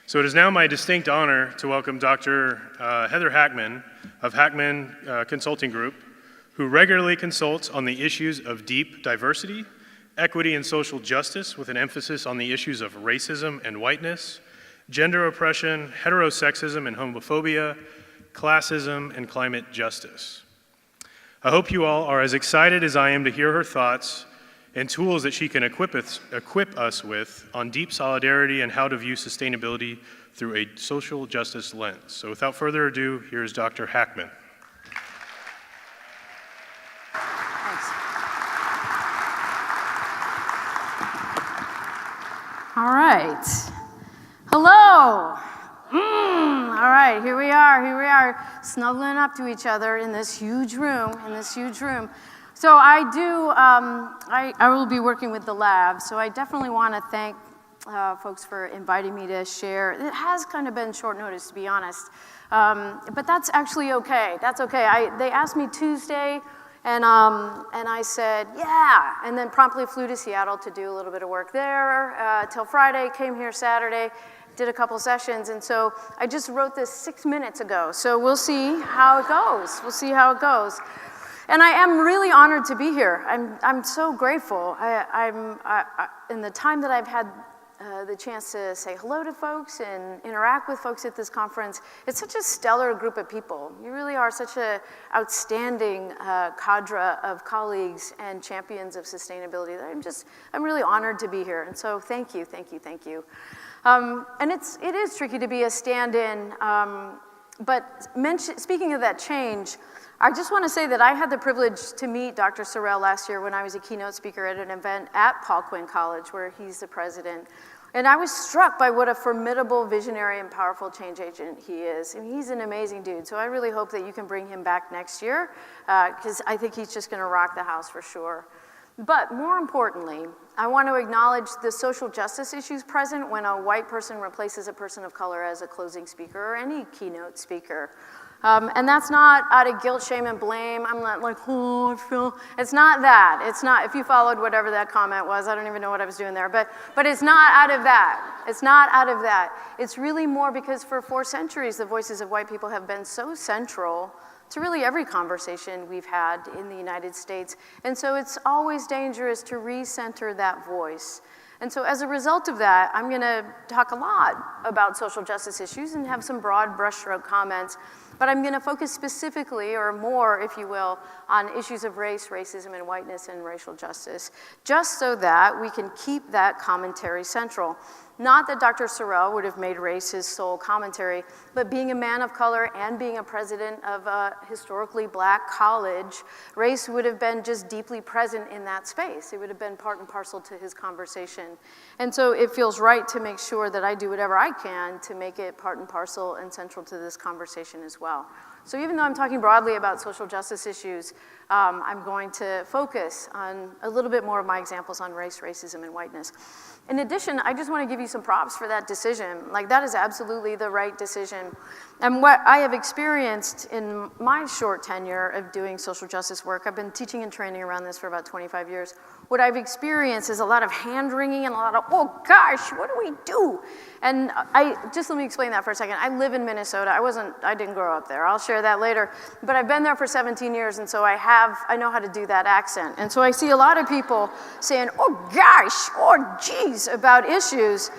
So it is now my distinct honor to welcome Dr. Heather Hackman of Hackman Consulting Group, who regularly consults on the issues of deep diversity, equity and social justice with an emphasis on the issues of racism and whiteness, gender oppression, heterosexism and homophobia, classism, and climate justice. I hope you all are as excited as I am to hear her thoughts and tools that she can equip us with on deep solidarity and how to view sustainability through a social justice lens. So without further ado, here's Dr. Hackman. Thanks. All right. Hello. All right, here we are, snuggling up to each other in this huge room, So I will be working with the lab, so I definitely want to thank folks for inviting me to share. It has kind of been short notice, to be honest, but that's actually okay. That's okay. They asked me Tuesday, and I said, yeah, and then promptly flew to Seattle to do a little bit of work there till Friday, came here Saturday, did a couple sessions, and so I just wrote this 6 minutes ago, so we'll see how it goes. And I am really honored to be here. I'm so grateful. In the time that I've had the chance to say hello to folks and interact with folks at this conference, it's such a stellar group of people. You really are such an outstanding cadre of colleagues and champions of sustainability that I'm really honored to be here. And so thank you. And it is tricky to be a stand-in, but speaking of that change, I just want to say that I had the privilege to meet Dr. Sorrell last year when I was a keynote speaker at an event at Paul Quinn College, where he's the president. And I was struck by what a formidable, visionary, and powerful change agent he is. And he's an amazing dude, so I really hope that you can bring him back next year, because I think he's just going to rock the house for sure. But more importantly, I want to acknowledge the social justice issues present when a white person replaces a person of color as a closing speaker or any keynote speaker. And that's not out of guilt, shame, and blame. I'm not like, oh, I feel, it's not that. It's not, if you followed whatever that comment was, I don't even know what I was doing there, but it's not out of that. It's not out of that. It's really more because for 4 centuries, the voices of white people have been so central to really every conversation we've had in the United States. And so it's always dangerous to recenter that voice. And so as a result of that, I'm gonna talk a lot about social justice issues and have some broad brushstroke comments, but I'm gonna focus specifically, or more, if you will, on issues of race, racism, and whiteness and racial justice, just so that we can keep that commentary central. Not that Dr. Sorrell would have made race his sole commentary, but being a man of color and being a president of a historically black college, race would have been just deeply present in that space. It would have been part and parcel to his conversation. And so it feels right to make sure that I do whatever I can to make it part and parcel and central to this conversation as well. So even though I'm talking broadly about social justice issues, I'm going to focus on a little bit more of my examples on race, racism, and whiteness. In addition, I just want to give you some props for that decision. Like, that is absolutely the right decision. And what I have experienced in my short tenure of doing social justice work, I've been teaching and training around this for about 25 years. What I've experienced is a lot of hand-wringing and a lot of, oh gosh, what do we do? And just let me explain that for a second. I live in Minnesota. I didn't grow up there. I'll share that later. But I've been there for 17 years, and so I know how to do that accent. And so I see a lot of people saying, oh gosh, oh geez, about issues,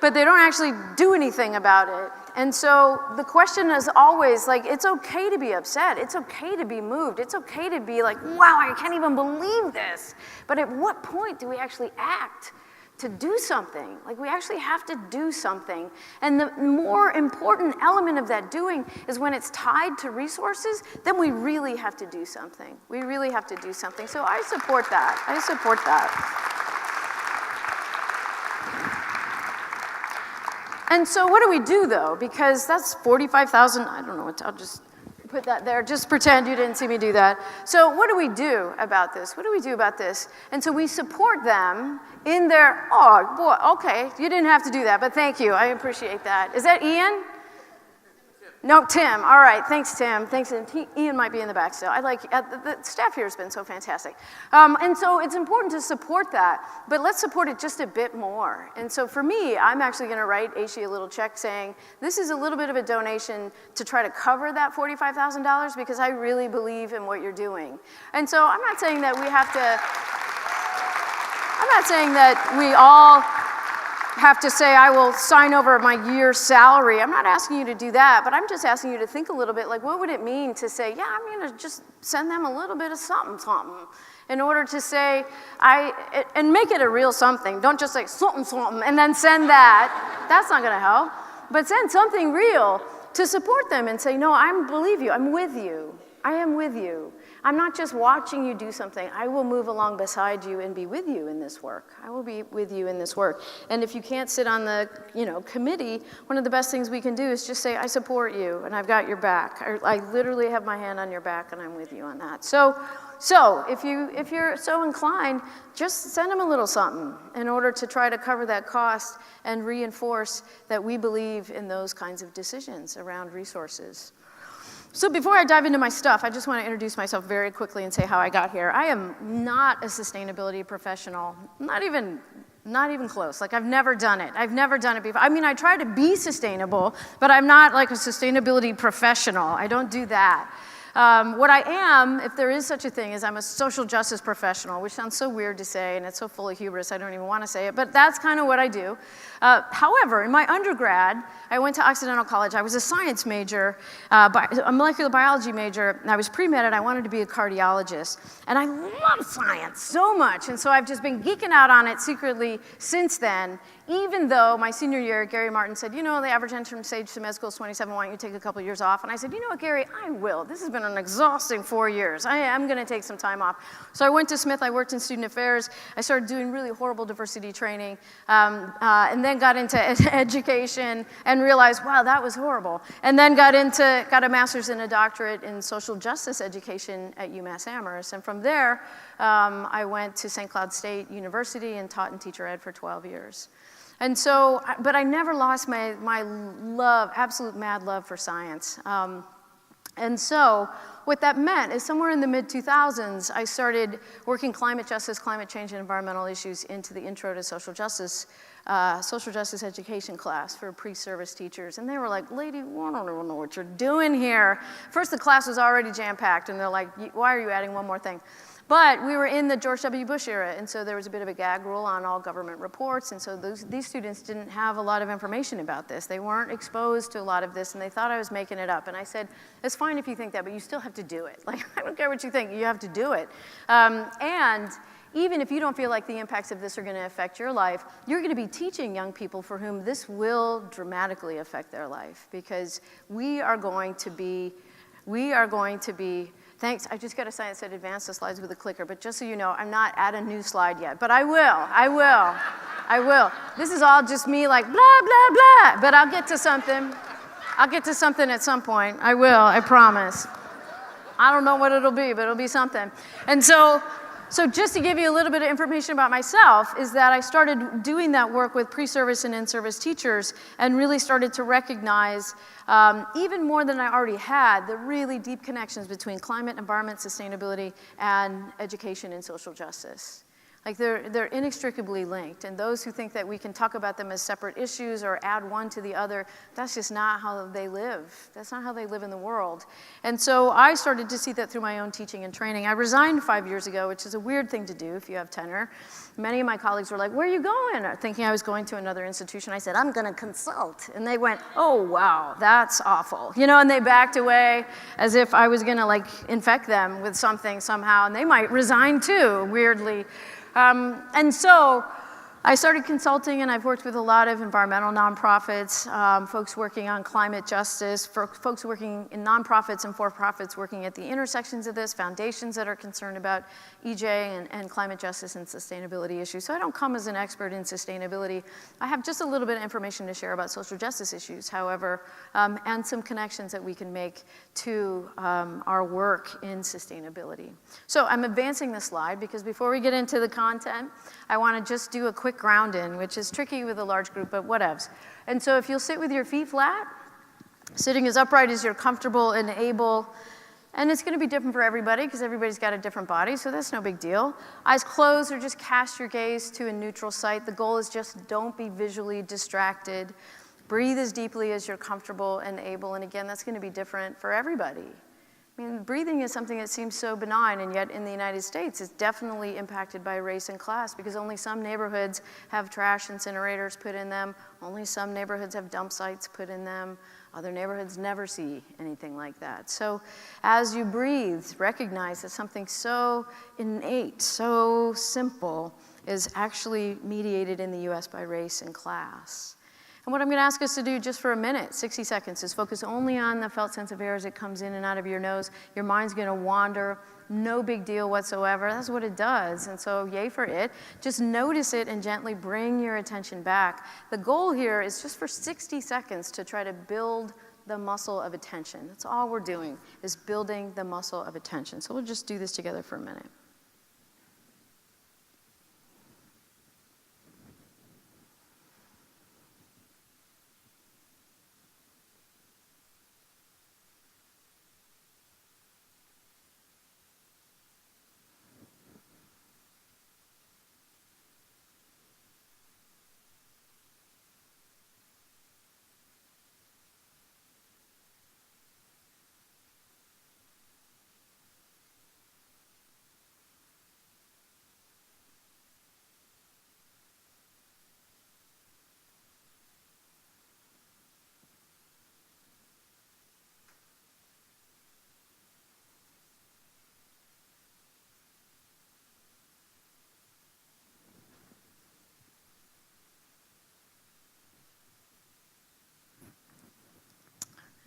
but they don't actually do anything about it. And so the question is always, like, it's okay to be upset. It's okay to be moved. It's okay to be like, wow, I can't even believe this. But at what point do we actually act to do something? Like, we actually have to do something. And the more important element of that doing is when it's tied to resources, then we really have to do something. We really have to do something. So I support that. And so what do we do, though? Because that's 45,000, I don't know, I'll just put that there. Just pretend you didn't see me do that. So what do we do about this? And so we support them in their, oh, boy, okay, you didn't have to do that, but thank you. I appreciate that. Is that Ian? No, Tim. All right. Thanks, Tim. Thanks. And Ian might be in the back still. The staff here has been so fantastic. And so it's important to support that, but let's support it just a bit more. And so for me, I'm actually going to write AASHE a little check saying, this is a little bit of a donation to try to cover that $45,000 because I really believe in what you're doing. And so I'm not saying that we have to, I'm not saying that we all have to say, I will sign over my year's salary. I'm not asking you to do that, but I'm just asking you to think a little bit, like, what would it mean to say, yeah, I'm going to just send them a little bit of something, something, in order to say, and make it a real something. Don't just say something, something, and then send that. That's not going to help. But send something real to support them and say, no, I believe you. I'm with you. I am with you. I'm not just watching you do something. I will move along beside you and be with you in this work. I will be with you in this work. And if you can't sit on the committee, one of the best things we can do is just say, I support you and I've got your back. I literally have my hand on your back and I'm with you on that. So if you're so inclined, just send them a little something in order to try to cover that cost and reinforce that we believe in those kinds of decisions around resources. So before I dive into my stuff, I just want to introduce myself very quickly and say how I got here. I am not a sustainability professional, not even close. Like, I've never done it. I've never done it before. I mean, I try to be sustainable, but I'm not like a sustainability professional. I don't do that. What I am, if there is such a thing, is I'm a social justice professional, which sounds so weird to say, and it's so full of hubris, I don't even want to say it, but that's kind of what I do. However, in my undergrad, I went to Occidental College. I was a science major, a molecular biology major, and I was pre-med, and I wanted to be a cardiologist. And I love science so much, and so I've just been geeking out on it secretly since then, even though my senior year, Gary Martin said, the average entrance age to med school is 27, why don't you take a couple years off? And I said, you know what, Gary, I will. This has been an exhausting 4 years. I am going to take some time off. So I went to Smith. I worked in student affairs. I started doing really horrible diversity training, and then got into education and realized, wow, that was horrible. And then got a master's and a doctorate in social justice education at UMass Amherst. And from there, I went to St. Cloud State University and taught in teacher ed for 12 years. And so, but I never lost my love, absolute mad love for science. And so what that meant is somewhere in the mid-2000s, I started working climate justice, climate change, and environmental issues into the intro to social justice education class for pre-service teachers. And they were like, lady, I don't even know what you're doing here. First, the class was already jam-packed, and they're like, why are you adding one more thing? But we were in the George W. Bush era, and so there was a bit of a gag rule on all government reports, and so these students didn't have a lot of information about this. They weren't exposed to a lot of this, and they thought I was making it up. And I said, it's fine if you think that, but you still have to do it. Like, I don't care what you think, you have to do it. And even if you don't feel like the impacts of this are going to affect your life, you're going to be teaching young people for whom this will dramatically affect their life, because we are going to be, thanks, I just got a sign that said advance the slides with a clicker, but just so you know, I'm not at a new slide yet, but I will. This is all just me like blah, blah, blah, but I'll get to something. I'll get to something at some point. I will, I promise. I don't know what it'll be, but it'll be something. And so just to give you a little bit of information about myself is that I started doing that work with pre-service and in-service teachers and really started to recognize, even more than I already had, the really deep connections between climate, environment, sustainability, and education and social justice. Like they're inextricably linked, and those who think that we can talk about them as separate issues or add one to the other, that's just not how they live. That's not how they live in the world. And so I started to see that through my own teaching and training. I resigned 5 years ago, which is a weird thing to do if you have tenure. Many of my colleagues were like, where are you going? Thinking I was going to another institution. I said, I'm going to consult. And they went, oh, wow, that's awful. And they backed away as if I was going to infect them with something somehow, and they might resign too, weirdly. And so I started consulting, and I've worked with a lot of environmental nonprofits, folks working on climate justice, folks working in nonprofits and for-profits working at the intersections of this, foundations that are concerned about EJ and climate justice and sustainability issues. So I don't come as an expert in sustainability. I have just a little bit of information to share about social justice issues, however, and some connections that we can make to our work in sustainability. So I'm advancing the slide because before we get into the content, I want to just do a quick ground in, which is tricky with a large group, but whatevs. And so if you'll sit with your feet flat, Sitting as upright as you're comfortable and able. And it's going to be different for everybody because everybody's got a different body, so that's no big deal. Eyes closed or just cast your gaze to a neutral site. The goal is just don't be visually distracted. Breathe as deeply as you're comfortable and able. And again, that's going to be different for everybody. I mean, breathing is something that seems so benign, and yet in the United States, it's definitely impacted by race and class because only some neighborhoods have trash incinerators put in them. Only some neighborhoods have dump sites put in them. Other neighborhoods never see anything like that. So as you breathe, recognize that something so innate, so simple, is actually mediated in the US by race and class. And what I'm going to ask us to do just for a minute, 60 seconds, is focus only on the felt sense of air as it comes in and out of your nose. Your mind's going to wander. No big deal whatsoever. That's what it does. And so yay for it. Just notice it and gently bring your attention back. The goal here is just for 60 seconds to try to build the muscle of attention. That's all we're doing, is building the muscle of attention. So we'll just do this together for a minute.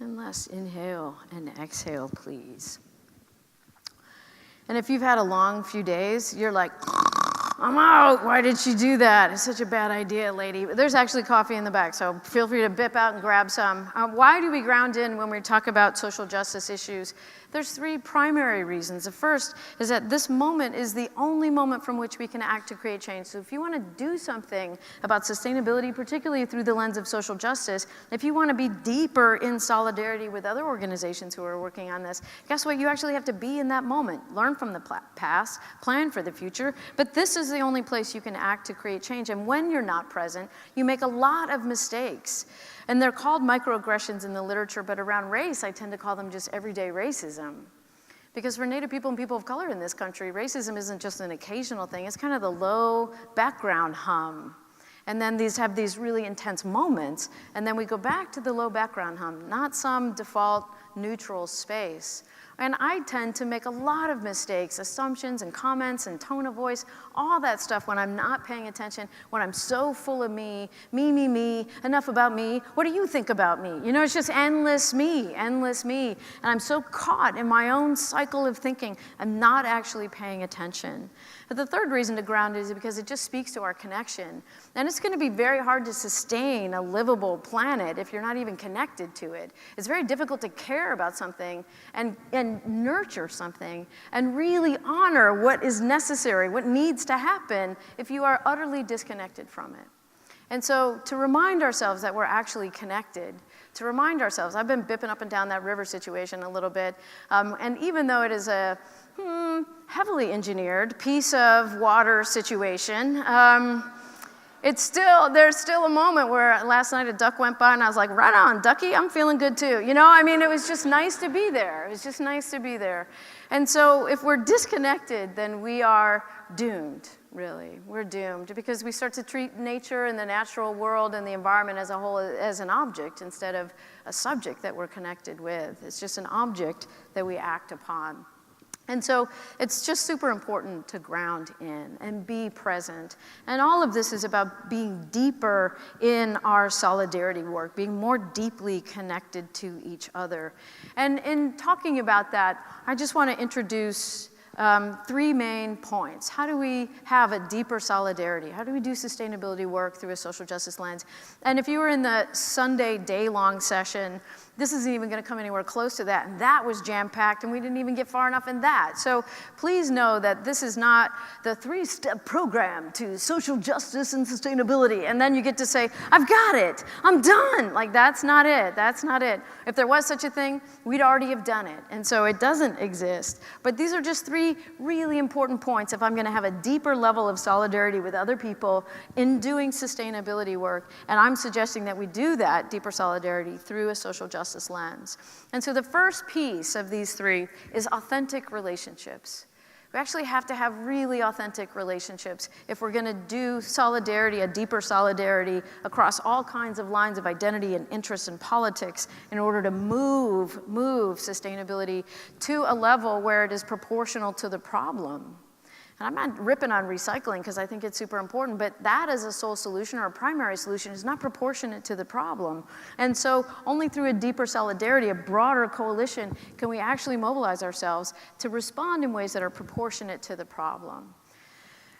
And last, inhale and exhale, please. And if you've had a long few days, you're like, I'm out. Why did she do that? It's such a bad idea, lady. But there's actually coffee in the back, so feel free to bip out and grab some. Why do we ground in when we talk about social justice issues? There's three primary reasons. The first is that this moment is the only moment from which we can act to create change. So if you want to do something about sustainability, particularly through the lens of social justice, if you want to be deeper in solidarity with other organizations who are working on this, guess what? You actually have to be in that moment. Learn from the past, plan for the future, but this is the only place you can act to create change. And when you're not present, you make a lot of mistakes. And they're called microaggressions in the literature, but around race, I tend to call them just everyday racism. Because for Native people and people of color in this country, racism isn't just an occasional thing, it's kind of the low background hum. And then have these really intense moments, and then we go back to the low background hum, not some default neutral space. And I tend to make a lot of mistakes, assumptions and comments and tone of voice, all that stuff when I'm not paying attention, when I'm so full of me, enough about me, what do you think about me? You know, it's just endless me. And I'm so caught in my own cycle of thinking, I'm not actually paying attention. But the third reason to ground is because it just speaks to our connection. And it's going to be very hard to sustain a livable planet if you're not even connected to it. It's very difficult to care about something and nurture something and really honor what is necessary, what needs to happen if you are utterly disconnected from it. And so to remind ourselves that we're actually connected, to remind ourselves, I've been bipping up and down that river situation a little bit, and even though it is a heavily engineered piece of water situation, there's still a moment where last night a duck went by and I was like, right on, ducky, I'm feeling good too. You know, I mean, it was just nice to be there. It was just nice to be there. And so if we're disconnected, then we are doomed, really. We're doomed because we start to treat nature and the natural world and the environment as a whole as an object instead of a subject that we're connected with. It's just an object that we act upon. And so it's just super important to ground in and be present. And all of this is about being deeper in our solidarity work, being more deeply connected to each other. And in talking about that, I just want to introduce three main points. How do we have a deeper solidarity? How do we do sustainability work through a social justice lens? And if you were in the Sunday day-long session, This isn't even going to come anywhere close to that. And that was jam-packed, and we didn't even get far enough in that. So please know that this is not the 3-step program to social justice and sustainability. And then you get to say, I've got it. I'm done. Like, that's not it. That's not it. If there was such a thing, we'd already have done it. And so it doesn't exist. But these are just 3 really important points if I'm going to have a deeper level of solidarity with other people in doing sustainability work. And I'm suggesting that we do that deeper solidarity through a social justice lens. And so the first piece of these 3 is authentic relationships. We actually have to have really authentic relationships if we're going to do solidarity, a deeper solidarity across all kinds of lines of identity and interest in politics in order to move sustainability to a level where it is proportional to the problem. And I'm not ripping on recycling because I think it's super important, but that as a sole solution or a primary solution is not proportionate to the problem. And so only through a deeper solidarity, a broader coalition, can we actually mobilize ourselves to respond in ways that are proportionate to the problem.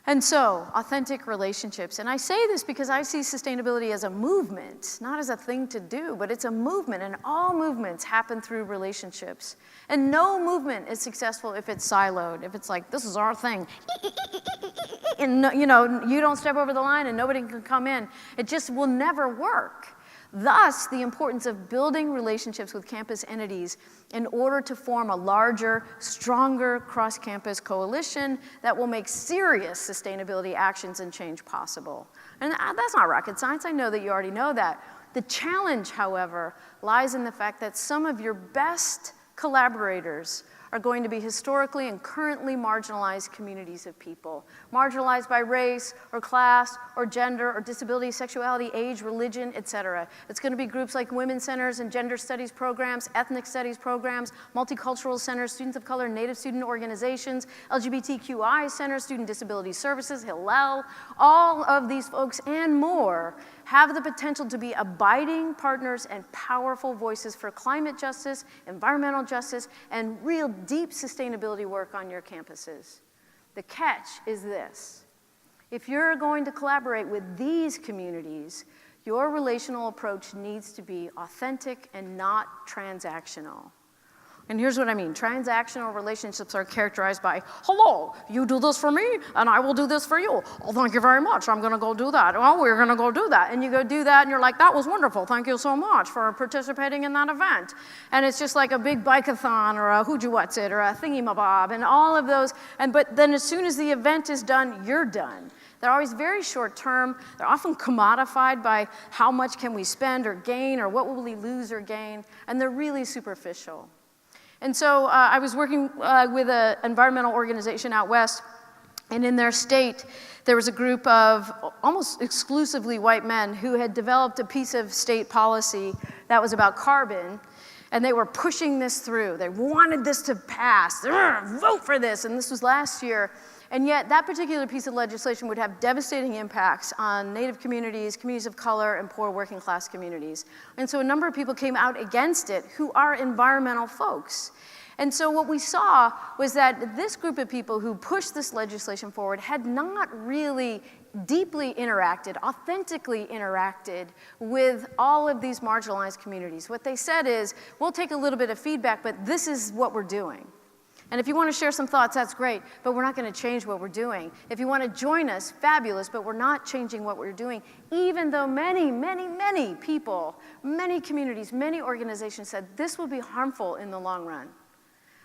And so, authentic relationships. And I say this because I see sustainability as a movement, not as a thing to do, but it's a movement, and all movements happen through relationships. And no movement is successful if it's siloed, if it's like, this is our thing, and you don't step over the line and nobody can come in. It just will never work. Thus, the importance of building relationships with campus entities in order to form a larger, stronger cross-campus coalition that will make serious sustainability actions and change possible. And that's not rocket science. I know that you already know that. The challenge, however, lies in the fact that some of your best collaborators are going to be historically and currently marginalized communities of people, marginalized by race or class or gender or disability, sexuality, age, religion, etc. It's going to be groups like women's centers and gender studies programs, ethnic studies programs, multicultural centers, students of color, native student organizations, LGBTQI centers, student disability services, Hillel. All of these folks and more have the potential to be abiding partners and powerful voices for climate justice, environmental justice, and real deep sustainability work on your campuses. The catch is this. If you're going to collaborate with these communities, your relational approach needs to be authentic and not transactional. And here's what I mean. Transactional relationships are characterized by, hello, you do this for me, and I will do this for you. Oh, thank you very much. I'm going to go do that. Oh, we're going to go do that. And you go do that, and you're like, that was wonderful. Thank you so much for participating in that event. And it's just like a big bike-a-thon or a who-ju-what's-it or a thingy-ma-bob and all of those. But then as soon as the event is done, you're done. They're always very short term. They're often commodified by how much can we spend or gain or what will we lose or gain. And they're really superficial. And so I was working with an environmental organization out west, and in their state, there was a group of almost exclusively white men who had developed a piece of state policy that was about carbon, and they were pushing this through. They wanted this to pass. Vote for this, and this was last year. And yet, that particular piece of legislation would have devastating impacts on Native communities, communities of color, and poor working class communities. And so a number of people came out against it who are environmental folks. And so what we saw was that this group of people who pushed this legislation forward had not really deeply interacted, authentically interacted with all of these marginalized communities. What they said is, we'll take a little bit of feedback, but this is what we're doing. And if you want to share some thoughts, that's great, but we're not going to change what we're doing. If you want to join us, fabulous, but we're not changing what we're doing, even though many, many, many people, many communities, many organizations said this will be harmful in the long run.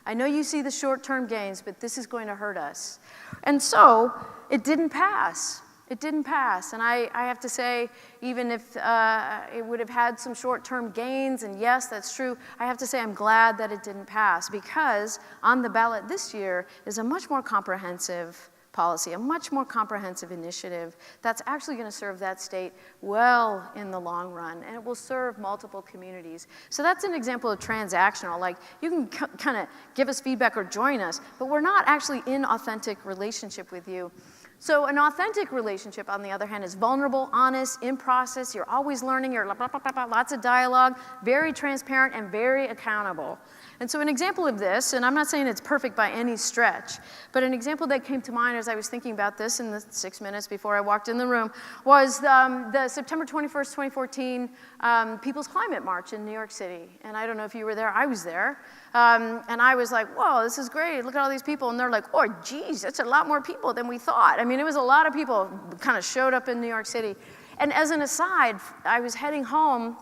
I know you see the short-term gains, but this is going to hurt us. And so it didn't pass. It didn't pass, and I have to say, even if it would have had some short-term gains, and yes, that's true, I have to say I'm glad that it didn't pass, because on the ballot this year is a much more comprehensive policy, a much more comprehensive initiative that's actually going to serve that state well in the long run, and it will serve multiple communities. So that's an example of transactional. Like, you can kind of give us feedback or join us, but we're not actually in authentic relationship with you. So an authentic relationship, on the other hand, is vulnerable, honest, in process. You're always learning. You're blah, blah, blah, blah, lots of dialogue, very transparent, and very accountable. And so an example of this, and I'm not saying it's perfect by any stretch, but an example that came to mind as I was thinking about this in the 6 minutes before I walked in the room was the September 21st, 2014 People's Climate March in New York City. And I don't know if you were there. I was there. And I was like, whoa, this is great. Look at all these people. And they're like, oh, geez, that's a lot more people than we thought. I mean, it was a lot of people kind of showed up in New York City. And as an aside, I was heading home.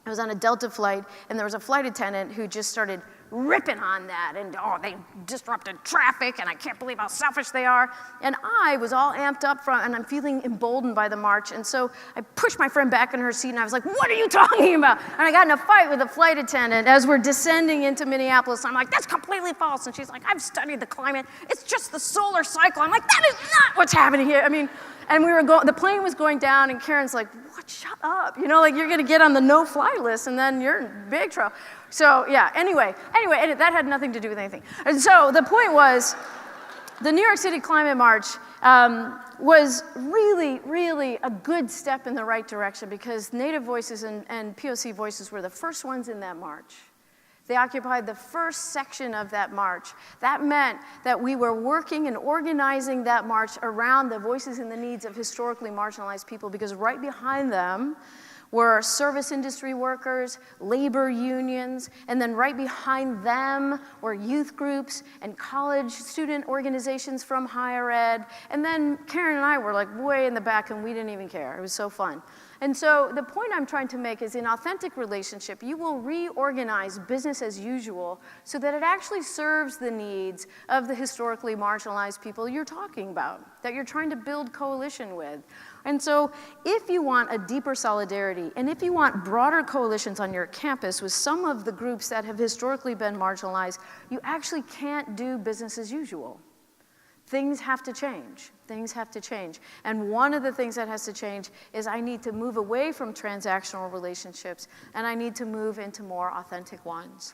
I was on a Delta flight, and there was a flight attendant who just started ripping on that, and oh, they disrupted traffic, and I can't believe how selfish they are. And I was all amped up front, and I'm feeling emboldened by the march, and so I pushed my friend back in her seat, and I was like, what are you talking about? And I got in a fight with the flight attendant as we're descending into Minneapolis. I'm like, that's completely false. And she's like, I've studied the climate. It's just the solar cycle. I'm like, that is not what's happening here. I mean, and the plane was going down, and Karen's like, what, shut up. You know, like you're gonna get on the no-fly list, and then you're in big trouble. So yeah, anyway, that had nothing to do with anything. And so the point was, the New York City Climate March was really, really a good step in the right direction because Native voices and POC voices were the first ones in that march. They occupied the first section of that march. That meant that we were working and organizing that march around the voices and the needs of historically marginalized people because right behind them were service industry workers, labor unions, and then right behind them were youth groups and college student organizations from higher ed. And then Karen and I were like way in the back and we didn't even care. It was so fun. And so the point I'm trying to make is in authentic relationship, you will reorganize business as usual so that it actually serves the needs of the historically marginalized people you're talking about, that you're trying to build coalition with. And so if you want a deeper solidarity, and if you want broader coalitions on your campus with some of the groups that have historically been marginalized, you actually can't do business as usual. Things have to change. Things have to change. And one of the things that has to change is I need to move away from transactional relationships, and I need to move into more authentic ones.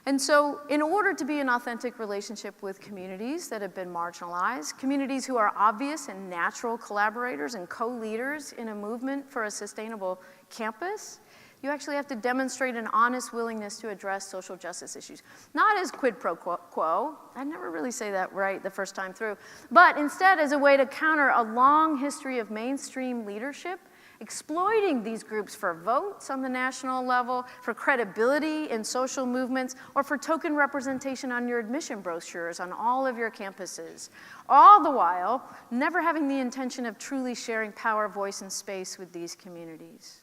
And so in order to be an authentic relationship with communities that have been marginalized, communities who are obvious and natural collaborators and co-leaders in a movement for a sustainable campus, you actually have to demonstrate an honest willingness to address social justice issues. Not as quid pro quo, I never really say that right the first time through, but instead as a way to counter a long history of mainstream leadership exploiting these groups for votes on the national level, for credibility in social movements, or for token representation on your admission brochures on all of your campuses. All the while, never having the intention of truly sharing power, voice, and space with these communities.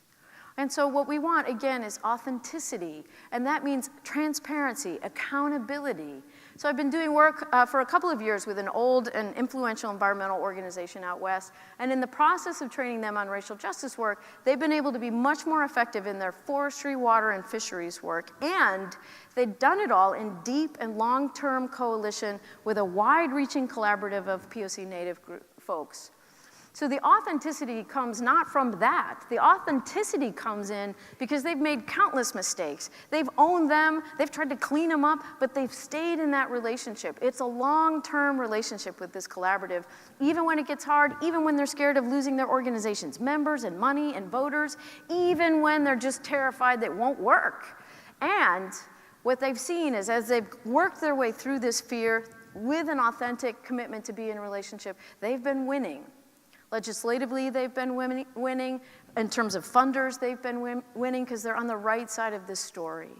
And so what we want, again, is authenticity, and that means transparency, accountability. So I've been doing work for a couple of years with an old and influential environmental organization out west, and in the process of training them on racial justice work, they've been able to be much more effective in their forestry, water, and fisheries work, and they've done it all in deep and long-term coalition with a wide-reaching collaborative of POC Native folks. So the authenticity comes not from that. The authenticity comes in because they've made countless mistakes. They've owned them, they've tried to clean them up, but they've stayed in that relationship. It's a long-term relationship with this collaborative, even when it gets hard, even when they're scared of losing their organization's members and money and voters, even when they're just terrified that it won't work. And what they've seen is as they've worked their way through this fear with an authentic commitment to be in a relationship, they've been winning. Legislatively, they've been winning. In terms of funders, they've been winning because they're on the right side of this story.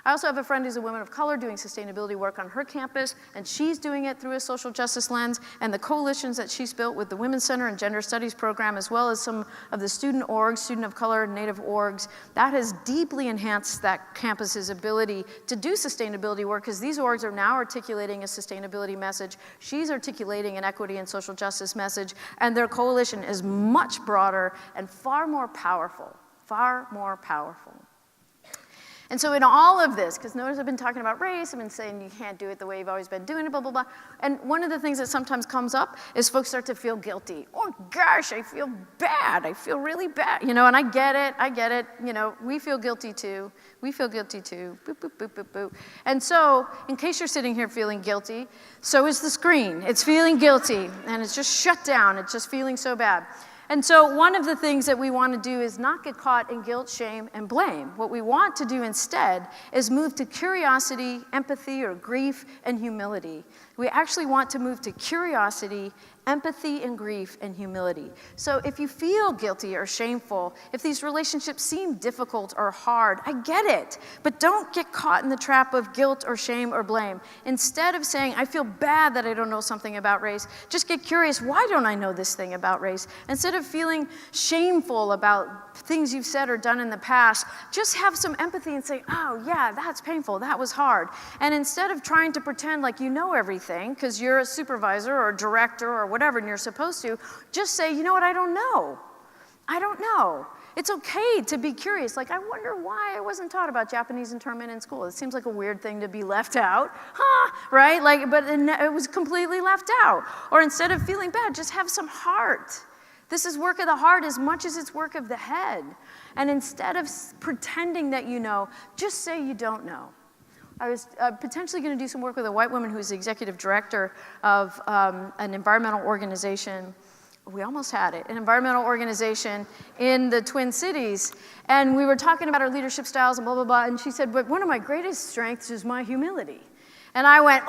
I also have a friend who's a woman of color doing sustainability work on her campus, and she's doing it through a social justice lens, and the coalitions that she's built with the Women's Center and Gender Studies program, as well as some of the student orgs, student of color, Native orgs, that has deeply enhanced that campus's ability to do sustainability work, because these orgs are now articulating a sustainability message. She's articulating an equity and social justice message, and their coalition is much broader and far more powerful, far more powerful. And so in all of this, because notice I've been talking about race, I've been saying you can't do it the way you've always been doing it, blah, blah, blah. And one of the things that sometimes comes up is folks start to feel guilty. Oh gosh, I feel bad, I feel really bad. And I get it, we feel guilty too. We feel guilty too, boop, boop, boop, boop, boop. And so, in case you're sitting here feeling guilty, so is the screen. It's feeling guilty, and it's just shut down, it's just feeling so bad. And so one of the things that we want to do is not get caught in guilt, shame, and blame. What we want to do instead is move to curiosity, empathy, or grief, and humility. We actually want to move to curiosity, empathy, and grief, and humility. So if you feel guilty or shameful, if these relationships seem difficult or hard, I get it. But don't get caught in the trap of guilt or shame or blame. Instead of saying, I feel bad that I don't know something about race, just get curious, why don't I know this thing about race? Instead of feeling shameful about things you've said or done in the past, just have some empathy and say, oh yeah, that's painful, that was hard. And instead of trying to pretend like you know everything, because you're a supervisor or a director or whatever and you're supposed to, just say, you know what, I don't know. I don't know. It's okay to be curious. Like, I wonder why I wasn't taught about Japanese internment in school. It seems like a weird thing to be left out, right? But it was completely left out. Or instead of feeling bad, just have some heart. This is work of the heart as much as it's work of the head. And instead of pretending that you know, just say you don't know. I was potentially going to do some work with a white woman who's the executive director of an environmental organization. We almost had it, an environmental organization in the Twin Cities. And we were talking about our leadership styles and blah, blah, blah. And she said, but one of my greatest strengths is my humility. And I went,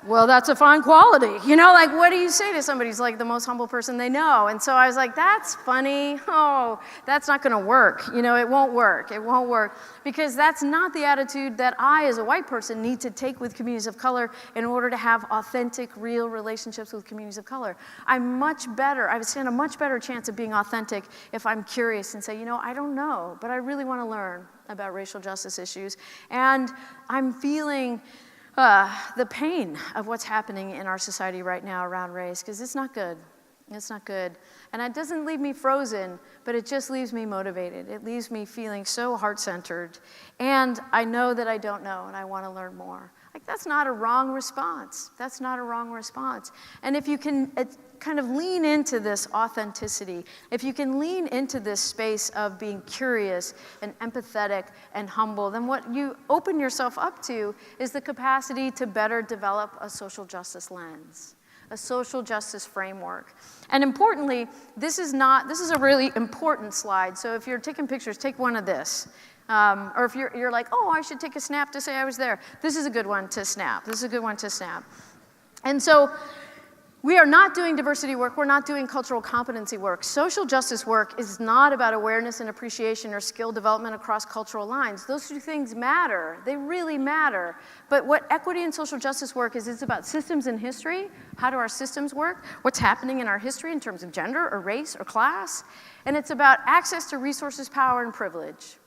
well, that's a fine quality. What do you say to somebody who's like the most humble person they know? And so I was like, that's funny. Oh, that's not going to work. It won't work. It won't work. Because that's not the attitude that I, as a white person, need to take with communities of color in order to have authentic, real relationships with communities of color. I would stand a much better chance of being authentic if I'm curious and say, I don't know, but I really want to learn about racial justice issues. And I'm feeling the pain of what's happening in our society right now around race, because it's not good. It's not good. And it doesn't leave me frozen, but it just leaves me motivated. It leaves me feeling so heart-centered. And I know that I don't know, and I want to learn more. That's not a wrong response. That's not a wrong response. And if you can kind of lean into this authenticity, if you can lean into this space of being curious and empathetic and humble, then what you open yourself up to is the capacity to better develop a social justice lens, a social justice framework. And importantly, this is a really important slide. So if you're taking pictures, take one of this. Or if you're like, oh, I should take a snap to say I was there. This is a good one to snap. This is a good one to snap. And so we are not doing diversity work. We're not doing cultural competency work. Social justice work is not about awareness and appreciation or skill development across cultural lines. Those two things matter. They really matter. But what equity and social justice work is, it's about systems and history. How do our systems work? What's happening in our history in terms of gender or race or class? And it's about access to resources, power, and privilege.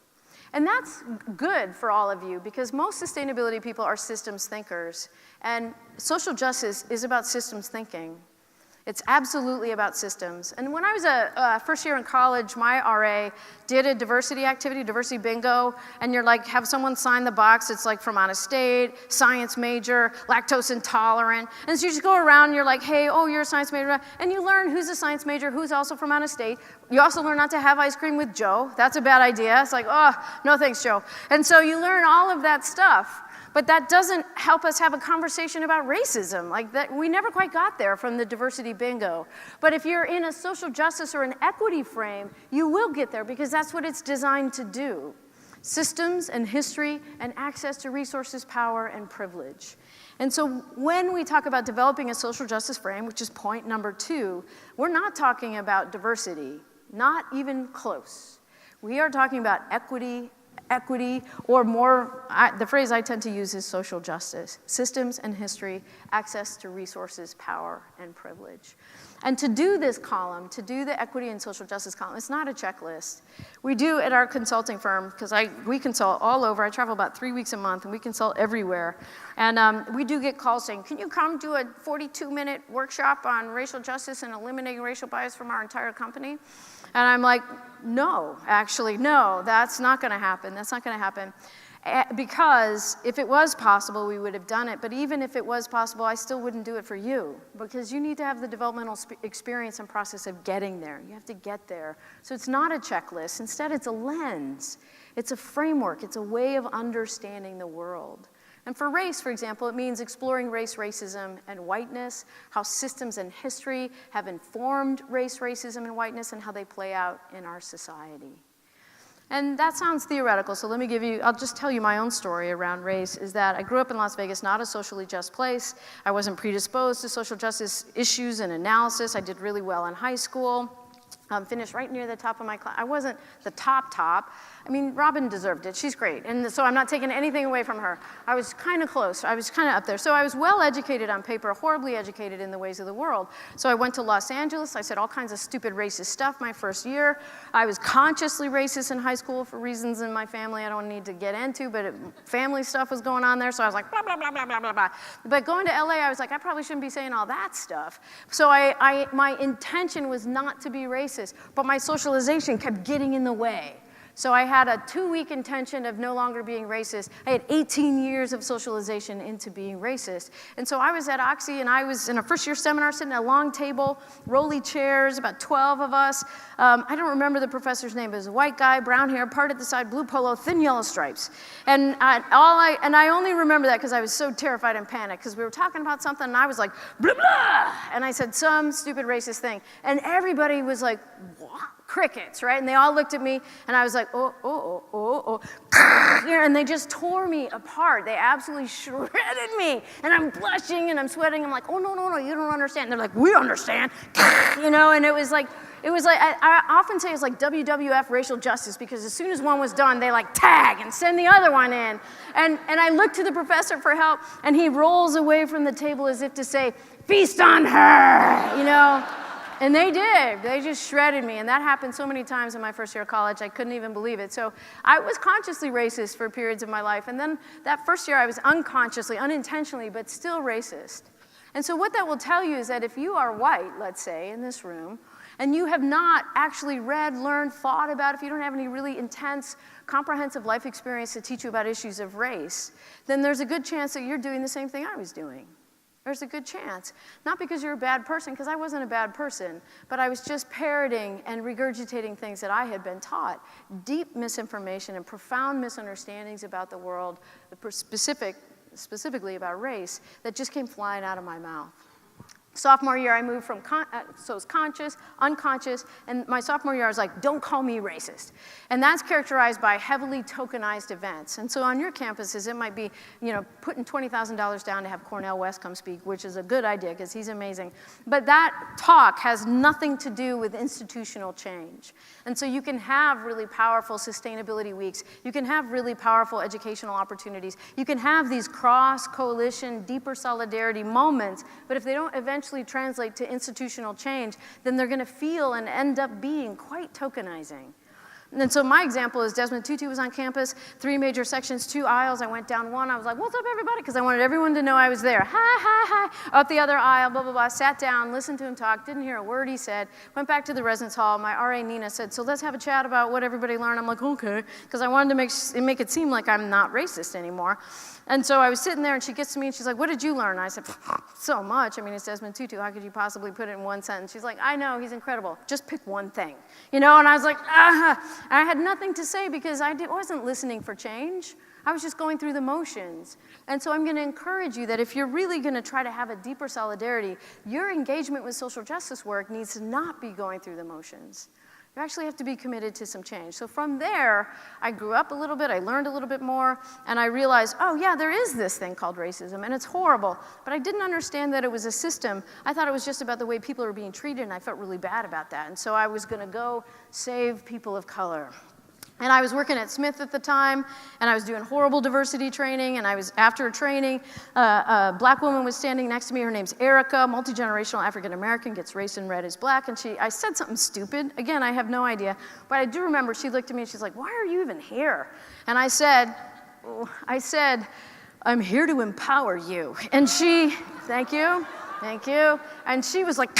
And that's good for all of you, because most sustainability people are systems thinkers. And social justice is about systems thinking. It's absolutely about systems. And when I was a first year in college, my RA did a diversity activity, diversity bingo, and you're like, have someone sign the box. It's like from out of state, science major, lactose intolerant. And so you just go around and you're like, hey, oh, you're a science major. And you learn who's a science major, who's also from out of state. You also learn not to have ice cream with Joe. That's a bad idea. It's like, oh, no thanks, Joe. And so you learn all of that stuff. But that doesn't help us have a conversation about racism. Like that, we never quite got there from the diversity bingo. But if you're in a social justice or an equity frame, you will get there, because that's what it's designed to do. Systems and history and access to resources, power, and privilege. And so when we talk about developing a social justice frame, which is point number 2, we're not talking about diversity, not even close. We are talking about equity, or more, the phrase I tend to use is social justice, systems and history, access to resources, power, and privilege. And to do this column, to do the equity and social justice column, it's not a checklist. We do at our consulting firm, because we consult all over. I travel about 3 weeks a month, and we consult everywhere. And we do get calls saying, can you come do a 42-minute workshop on racial justice and eliminating racial bias from our entire company? And I'm like, no, actually, no, that's not going to happen. That's not going to happen. Because if it was possible, we would have done it. But even if it was possible, I still wouldn't do it for you, because you need to have the developmental experience and process of getting there. You have to get there. So it's not a checklist. Instead, it's a lens. It's a framework. It's a way of understanding the world. And for race, for example, it means exploring race, racism, and whiteness, how systems and history have informed race, racism, and whiteness, and how they play out in our society. And that sounds theoretical, so I'll just tell you my own story around race, is that I grew up in Las Vegas, not a socially just place. I wasn't predisposed to social justice issues and analysis. I did really well in high school. Finished right near the top of my class. I wasn't the top. I mean, Robin deserved it. She's great. And so I'm not taking anything away from her. I was kind of close. I was kind of up there. So I was well educated on paper, horribly educated in the ways of the world. So I went to Los Angeles. I said all kinds of stupid racist stuff my first year. I was consciously racist in high school for reasons in my family I don't need to get into, but family stuff was going on there. So I was like, blah, blah, blah, blah, blah, blah, blah. But going to LA, I was like, I probably shouldn't be saying all that stuff. So my intention was not to be racist. But my socialization kept getting in the way. So I had a 2-week intention of no longer being racist. I had 18 years of socialization into being racist. And so I was at AASHE, and I was in a first-year seminar sitting at a long table, rolly chairs, about 12 of us. I don't remember the professor's name, but it was a white guy, brown hair, part at the side, blue polo, thin yellow stripes. And I only remember that because I was so terrified and panicked, because we were talking about something, and I was like, blah, blah, and I said some stupid racist thing. And everybody was like, what? Crickets, right? And they all looked at me, and I was like, oh. And they just tore me apart. They absolutely shredded me. And I'm blushing, and I'm sweating. I'm like, oh, no, you don't understand. And they're like, we understand. And it was like, I often say it's like WWF racial justice, because as soon as one was done, they like tag and send the other one in. And I look to the professor for help, and he rolls away from the table as if to say, feast on her, And they did. They just shredded me. And that happened so many times in my first year of college, I couldn't even believe it. So I was consciously racist for periods of my life. And then that first year, I was unconsciously, unintentionally, but still racist. And so what that will tell you is that if you are white, let's say, in this room, and you have not actually read, learned, thought about, if you don't have any really intense, comprehensive life experience to teach you about issues of race, then there's a good chance that you're doing the same thing I was doing. There's a good chance. Not because you're a bad person, because I wasn't a bad person, but I was just parroting and regurgitating things that I had been taught. Deep misinformation and profound misunderstandings about the world, specifically about race, that just came flying out of my mouth. Sophomore year, I moved from, so it was conscious, unconscious, and my sophomore year, I was like, don't call me racist. And that's characterized by heavily tokenized events. And so on your campuses, it might be, putting $20,000 down to have Cornel West come speak, which is a good idea, because he's amazing. But that talk has nothing to do with institutional change. And so you can have really powerful sustainability weeks. You can have really powerful educational opportunities. You can have these cross-coalition, deeper solidarity moments, but if they don't eventually translate to institutional change, then they're going to feel and end up being quite tokenizing. And so my example is Desmond Tutu was on campus, 3 major sections, 2 aisles. I went down one. I was like, what's up, everybody? Because I wanted everyone to know I was there. Hi. Up the other aisle, blah, blah, blah. Sat down, listened to him talk, didn't hear a word he said. Went back to the residence hall. My RA, Nina, said, so let's have a chat about what everybody learned. I'm like, okay. Because I wanted to make it seem like I'm not racist anymore. And so I was sitting there, and she gets to me, and she's like, what did you learn? And I said, so much. I mean, it's Desmond Tutu. How could you possibly put it in one sentence? She's like, I know, he's incredible. Just pick one thing. And I was like, ah. And I had nothing to say because I wasn't listening for change. I was just going through the motions. And so I'm going to encourage you that if you're really going to try to have a deeper solidarity, your engagement with social justice work needs to not be going through the motions. You actually have to be committed to some change. So from there, I grew up a little bit, I learned a little bit more, and I realized, oh yeah, there is this thing called racism, and it's horrible. But I didn't understand that it was a system. I thought it was just about the way people are being treated, and I felt really bad about that. And so I was going to go save people of color. And I was working at Smith at the time, and I was doing horrible diversity training, and I was, after training, a black woman was standing next to me. Her name's Erica, multi-generational African-American, gets race and red as black, and I said something stupid. Again, I have no idea, but I do remember she looked at me and she's like, why are you even here? And I said, I'm here to empower you. And she, thank you. Thank you. And she was like,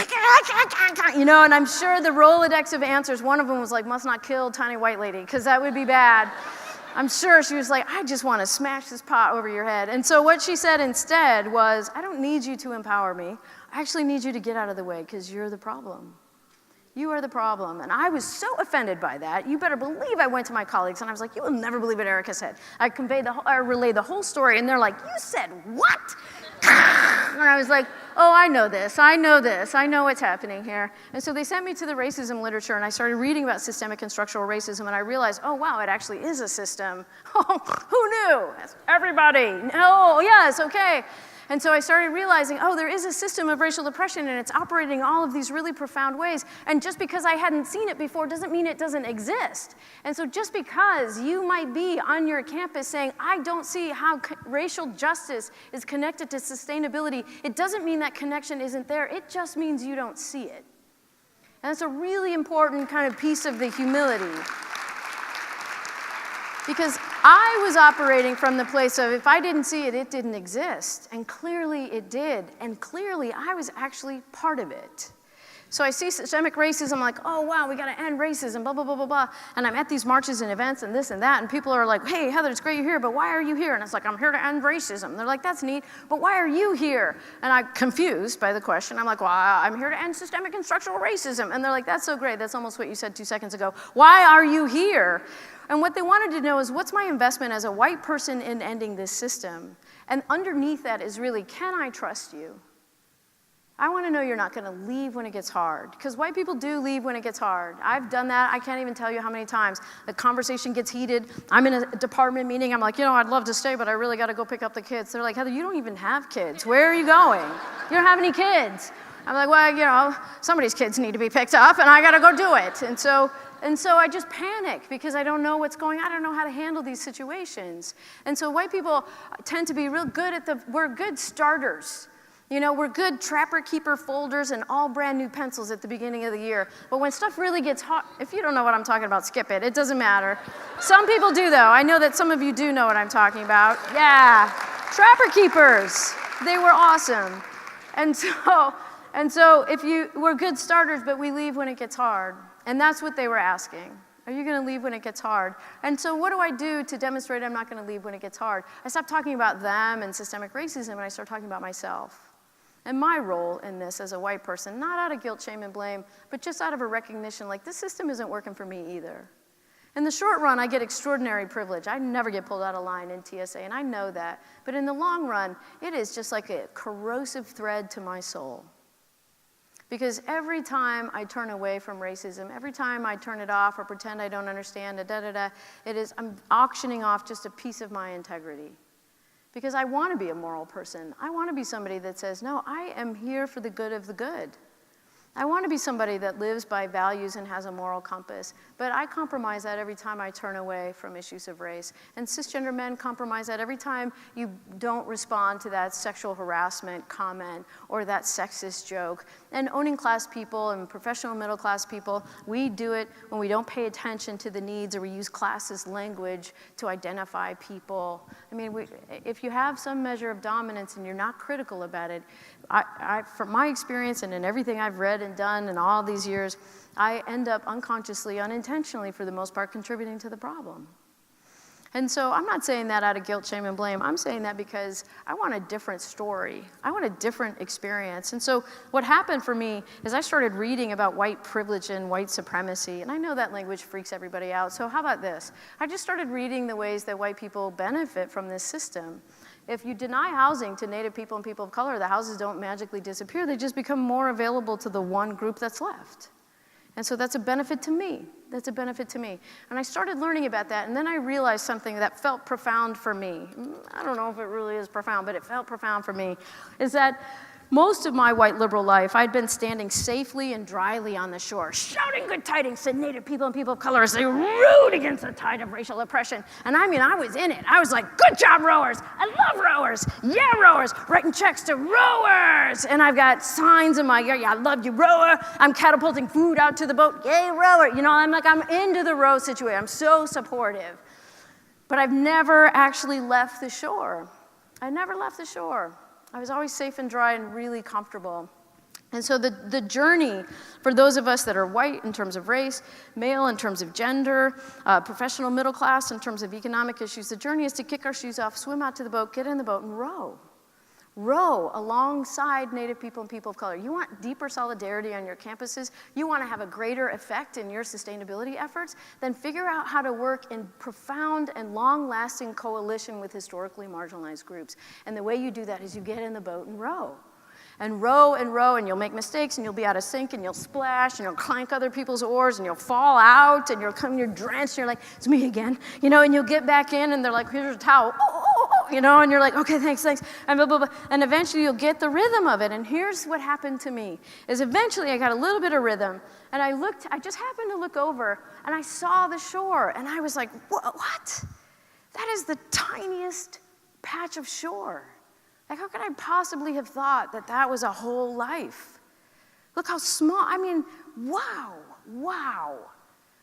you know, and I'm sure the Rolodex of answers, one of them was like, must not kill tiny white lady, because that would be bad. I'm sure she was like, I just want to smash this pot over your head. And so what she said instead was, I don't need you to empower me. I actually need you to get out of the way, because you're the problem. You are the problem. And I was so offended by that. You better believe I went to my colleagues and I was like, you will never believe what Erica said. I relayed the whole story, and they're like, you said what? And I was like, oh, I know this, I know what's happening here. And so they sent me to the racism literature, and I started reading about systemic and structural racism, and I realized, oh, wow, it actually is a system. Oh, who knew? Everybody. Oh, yes, okay. And so I started realizing, oh, there is a system of racial oppression, and it's operating in all of these really profound ways. And just because I hadn't seen it before doesn't mean it doesn't exist. And so just because you might be on your campus saying, I don't see how racial justice is connected to sustainability, it doesn't mean that connection isn't there. It just means you don't see it. And that's a really important kind of piece of the humility. Because I was operating from the place of, if I didn't see it, it didn't exist. And clearly it did. And clearly I was actually part of it. So I see systemic racism, I'm like, oh, wow, we got to end racism, blah, blah, blah, blah, blah. And I'm at these marches and events and this and that, and people are like, hey, Heather, it's great you're here, but why are you here? And it's like, I'm here to end racism. They're like, that's neat, but why are you here? And I'm confused by the question. I'm like, well, I'm here to end systemic and structural racism. And they're like, that's so great. That's almost what you said 2 seconds ago. Why are you here? And what they wanted to know is, what's my investment as a white person in ending this system? And underneath that is really, can I trust you? I want to know you're not going to leave when it gets hard, because white people do leave when it gets hard. I've done that. I can't even tell you how many times. The conversation gets heated. I'm in a department meeting. I'm like, you know, I'd love to stay, but I really got to go pick up the kids. They're like, Heather, you don't even have kids. Where are you going? You don't have any kids. I'm like, well, you know, somebody's kids need to be picked up, and I got to go do it. And so I just panic because I don't know what's going on. I don't know how to handle these situations. And so white people tend to be real good we're good starters. You know, we're good trapper-keeper folders and all brand new pencils at the beginning of the year. But when stuff really gets hot, if you don't know what I'm talking about, skip it. It doesn't matter. Some people do, though. I know that some of you do know what I'm talking about. Yeah, trapper-keepers. They were awesome. And so we're good starters, but we leave when it gets hard. And that's what they were asking. Are you going to leave when it gets hard? And so what do I do to demonstrate I'm not going to leave when it gets hard? I stop talking about them and systemic racism, and I start talking about myself. And my role in this as a white person, not out of guilt, shame, and blame, but just out of a recognition, like, this system isn't working for me either. In the short run, I get extraordinary privilege. I never get pulled out of line in TSA, and I know that. But in the long run, it is just like a corrosive thread to my soul. Because every time I turn away from racism, every time I turn it off or pretend I don't understand, I'm auctioning off just a piece of my integrity. Because I want to be a moral person. I want to be somebody that says, no, I am here for the good of the good. I want to be somebody that lives by values and has a moral compass, but I compromise that every time I turn away from issues of race. And cisgender men compromise that every time you don't respond to that sexual harassment comment or that sexist joke. And owning class people and professional middle class people, we do it when we don't pay attention to the needs, or we use class as language to identify people. I mean, if you have some measure of dominance and you're not critical about it, from my experience and in everything I've read and done in all these years, I end up unconsciously, unintentionally, for the most part, contributing to the problem. And so I'm not saying that out of guilt, shame, and blame. I'm saying that because I want a different story. I want a different experience. And so what happened for me is I started reading about white privilege and white supremacy. And I know that language freaks everybody out. So how about this? I just started reading the ways that white people benefit from this system. If you deny housing to Native people and people of color, the houses don't magically disappear. They just become more available to the one group that's left. And so that's a benefit to me. That's a benefit to me. And I started learning about that, and then I realized something that felt profound for me. I don't know if it really is profound, but it felt profound for me, is that most of my white liberal life, I'd been standing safely and dryly on the shore, shouting good tidings to Native people and people of color as they rowed against the tide of racial oppression. And I mean, I was in it. I was like, good job, rowers. I love rowers. Yeah, rowers. Writing checks to rowers. And I've got signs in my yard. Yeah, I love you, rower. I'm catapulting food out to the boat. Yay, rower. You know, I'm into the row situation. I'm so supportive. But I've never actually left the shore. I never left the shore. I was always safe and dry and really comfortable. And so the journey for those of us that are white in terms of race, male in terms of gender, professional middle class in terms of economic issues, the journey is to kick our shoes off, swim out to the boat, get in the boat, and row. Row alongside Native people and people of color. You want deeper solidarity on your campuses, you want to have a greater effect in your sustainability efforts, then figure out how to work in profound and long-lasting coalition with historically marginalized groups. And the way you do that is you get in the boat and row. And row, and you'll make mistakes, and you'll be out of sync, and you'll splash, and you'll clank other people's oars, and you'll fall out, and you're drenched, and you're like, it's me again, and you'll get back in, and they're like, here's a towel, and you're like, okay, thanks, and blah, blah, blah. And eventually you'll get the rhythm of it, and here's what happened to me, is eventually I got a little bit of rhythm, and I just happened to look over, and I saw the shore, and I was like, what? That is the tiniest patch of shore. Like, how could I possibly have thought that that was a whole life? Look how small, wow.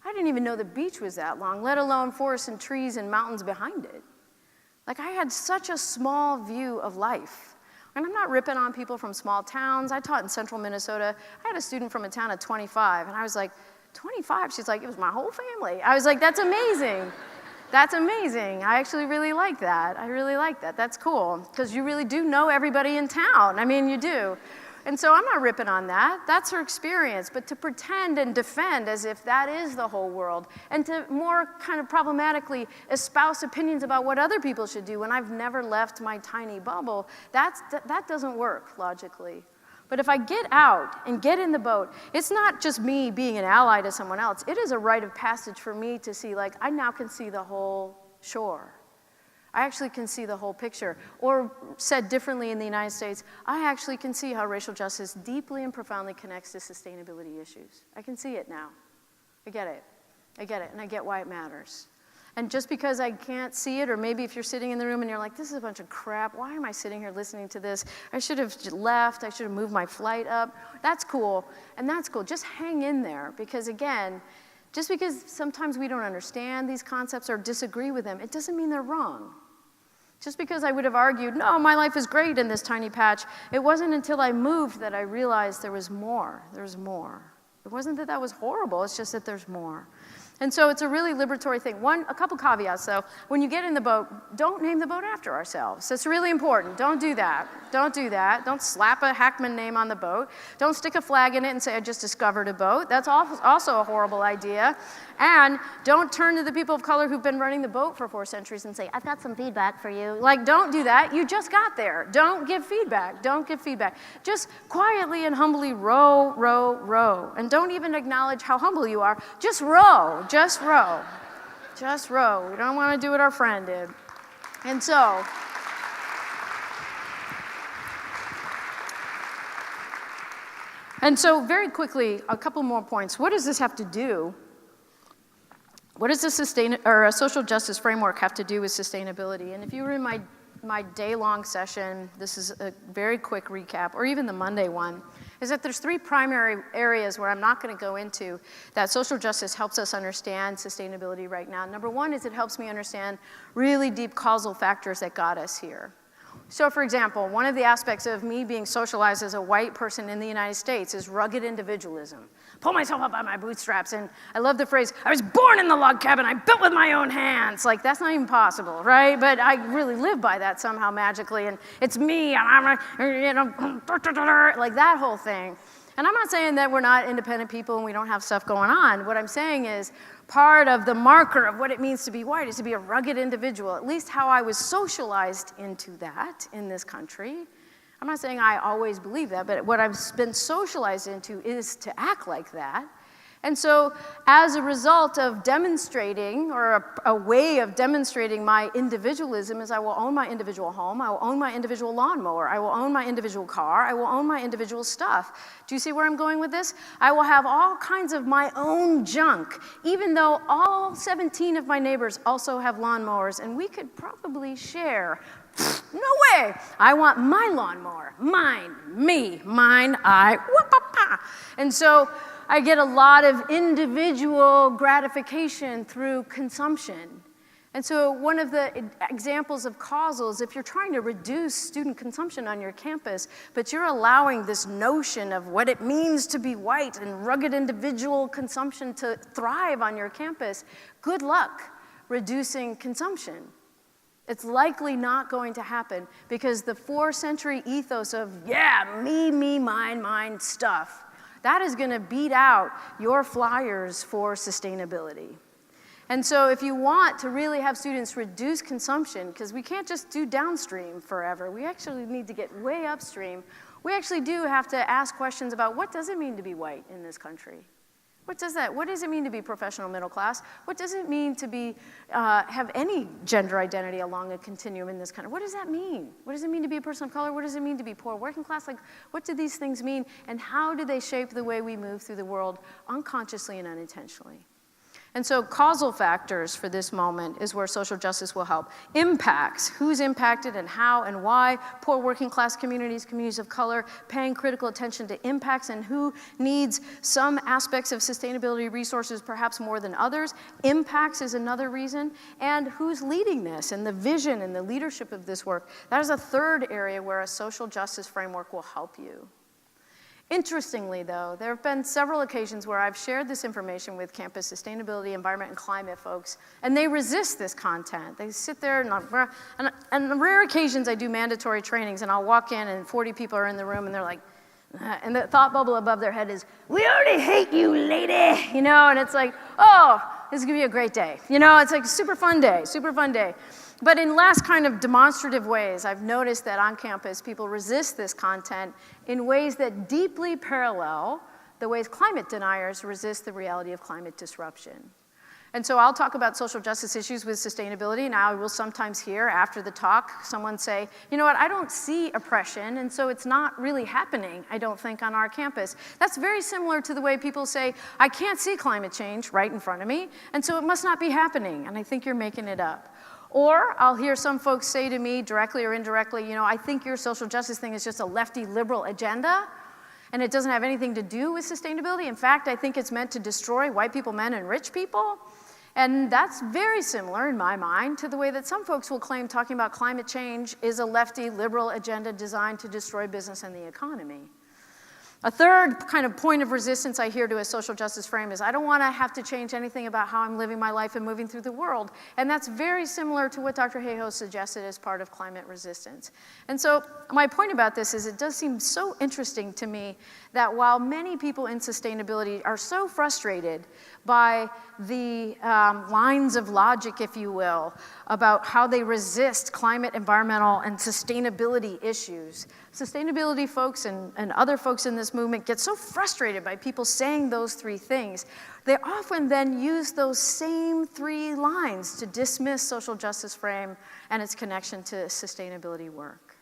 I didn't even know the beach was that long, let alone forests and trees and mountains behind it. Like, I had such a small view of life. And I'm not ripping on people from small towns. I taught in central Minnesota. I had a student from a town of 25, and I was like, 25? She's like, it was my whole family. I was like, that's amazing. That's amazing. I actually really like that. I really like that. That's cool, because you really do know everybody in town. I mean, you do. And so I'm not ripping on that. That's her experience. But to pretend and defend as if that is the whole world, and to more kind of problematically espouse opinions about what other people should do when I've never left my tiny bubble, that doesn't work logically. But if I get out and get in the boat, it's not just me being an ally to someone else. It is a rite of passage for me to see, like, I now can see the whole shore. I actually can see the whole picture. Or said differently in the United States, I actually can see how racial justice deeply and profoundly connects to sustainability issues. I can see it now. I get it, and I get why it matters. And just because I can't see it, or maybe if you're sitting in the room and you're like, this is a bunch of crap, why am I sitting here listening to this? I should have left, I should have moved my flight up. That's cool, and that's cool. Just hang in there, because again, just because sometimes we don't understand these concepts or disagree with them, it doesn't mean they're wrong. Just because I would have argued, no, my life is great in this tiny patch, it wasn't until I moved that I realized there was more. There's more. It wasn't that was horrible, it's just that there's more. And so it's a really liberatory thing. A couple caveats though. When you get in the boat, don't name the boat after ourselves. That's really important. Don't do that. Don't do that. Don't slap a Hackman name on the boat. Don't stick a flag in it and say, I just discovered a boat. That's also a horrible idea. And don't turn to the people of color who've been running the boat for 4 centuries and say, I've got some feedback for you. Like, don't do that. You just got there. Don't give feedback. Don't give feedback. Just quietly and humbly row, row, row. And don't even acknowledge how humble you are. Just row. Just row. Just row. We don't want to do what our friend did. And so, very quickly, a couple more points. What does this have to do? What does a social justice framework have to do with sustainability? And if you were in my day-long session, this is a very quick recap, or even the Monday one, is that there's 3 primary areas where I'm not going to go into that social justice helps us understand sustainability right now. Number 1 is it helps me understand really deep causal factors that got us here. So for example, one of the aspects of me being socialized as a white person in the United States is rugged individualism. Pull myself up by my bootstraps, and I love the phrase, I was born in the log cabin, I built with my own hands. Like, that's not even possible, right? But I really live by that somehow magically, and it's me, and I'm, like that whole thing. And I'm not saying that we're not independent people and we don't have stuff going on. What I'm saying is part of the marker of what it means to be white is to be a rugged individual, at least how I was socialized into that in this country. I'm not saying I always believe that, but what I've been socialized into is to act like that. And so as a result of demonstrating, or a way of demonstrating my individualism, is I will own my individual home, I will own my individual lawnmower, I will own my individual car, I will own my individual stuff. Do you see where I'm going with this? I will have all kinds of my own junk, even though all 17 of my neighbors also have lawnmowers, and we could probably share. No way! I want my lawnmower. Mine, me, mine, I, whoop-a-pa. And so I get a lot of individual gratification through consumption. And so one of the examples of causal is if you're trying to reduce student consumption on your campus, but you're allowing this notion of what it means to be white and rugged individual consumption to thrive on your campus, good luck reducing consumption. It's likely not going to happen because the 4th-century ethos of, yeah, me, mine stuff, that is going to beat out your flyers for sustainability. And so if you want to really have students reduce consumption, because we can't just do downstream forever, we actually need to get way upstream, we actually do have to ask questions about what does it mean to be white in this country? What does it mean to be professional middle class? What does it mean to be, have any gender identity along a continuum in this country? What does that mean? What does it mean to be a person of color? What does it mean to be poor, working class? Like, what do these things mean? And how do they shape the way we move through the world unconsciously and unintentionally? And so causal factors for this moment is where social justice will help. Impacts, who's impacted and how and why, poor working class communities, communities of color, paying critical attention to impacts and who needs some aspects of sustainability resources perhaps more than others. Impacts is another reason. And who's leading this and the vision and the leadership of this work. That is a third area where a social justice framework will help you. Interestingly, though, there have been several occasions where I've shared this information with campus sustainability, environment, and climate folks, and they resist this content. They sit there, and on rare occasions I do mandatory trainings, and I'll walk in, and 40 people are in the room, and they're like, and the thought bubble above their head is, we already hate you, lady, you know, and it's like, oh, this is going to be a great day. You know, it's like a super fun day. But in less kind of demonstrative ways, I've noticed that on campus, people resist this content in ways that deeply parallel the ways climate deniers resist the reality of climate disruption. And so I'll talk about social justice issues with sustainability, and I will sometimes hear after the talk someone say, you know what, I don't see oppression, and so it's not really happening, I don't think, on our campus. That's very similar to the way people say, I can't see climate change right in front of me, and so it must not be happening, and I think you're making it up. Or I'll hear some folks say to me, directly or indirectly, you know, I think your social justice thing is just a lefty liberal agenda, and it doesn't have anything to do with sustainability. In fact, I think it's meant to destroy white people, men, and rich people. And that's very similar, in my mind, to the way that some folks will claim talking about climate change is a lefty liberal agenda designed to destroy business and the economy. A third kind of point of resistance I hear to a social justice frame is I don't want to have to change anything about how I'm living my life and moving through the world. And that's very similar to what Dr. Hayhoe suggested as part of climate resistance. And so my point about this is it does seem so interesting to me that while many people in sustainability are so frustrated by the lines of logic, if you will, about how they resist climate, environmental, and sustainability issues, sustainability folks and other folks in this movement get so frustrated by people saying those three things, they often then use those same three lines to dismiss social justice frame and its connection to sustainability work.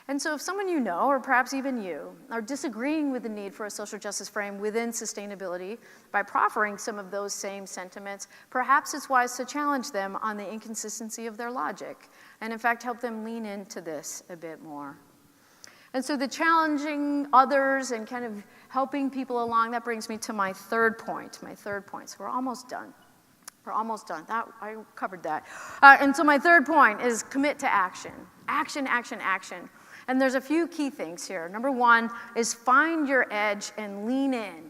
And so if someone you know, or perhaps even you, are disagreeing with the need for a social justice frame within sustainability by proffering some of those same sentiments, perhaps it's wise to challenge them on the inconsistency of their logic, and in fact help them lean into this a bit more. And so the challenging others and kind of helping people along, that brings me to my third point. So we're almost done. I covered that. And so my third point is commit to action. Action. And there's a few key things here. Number one is find your edge and lean in.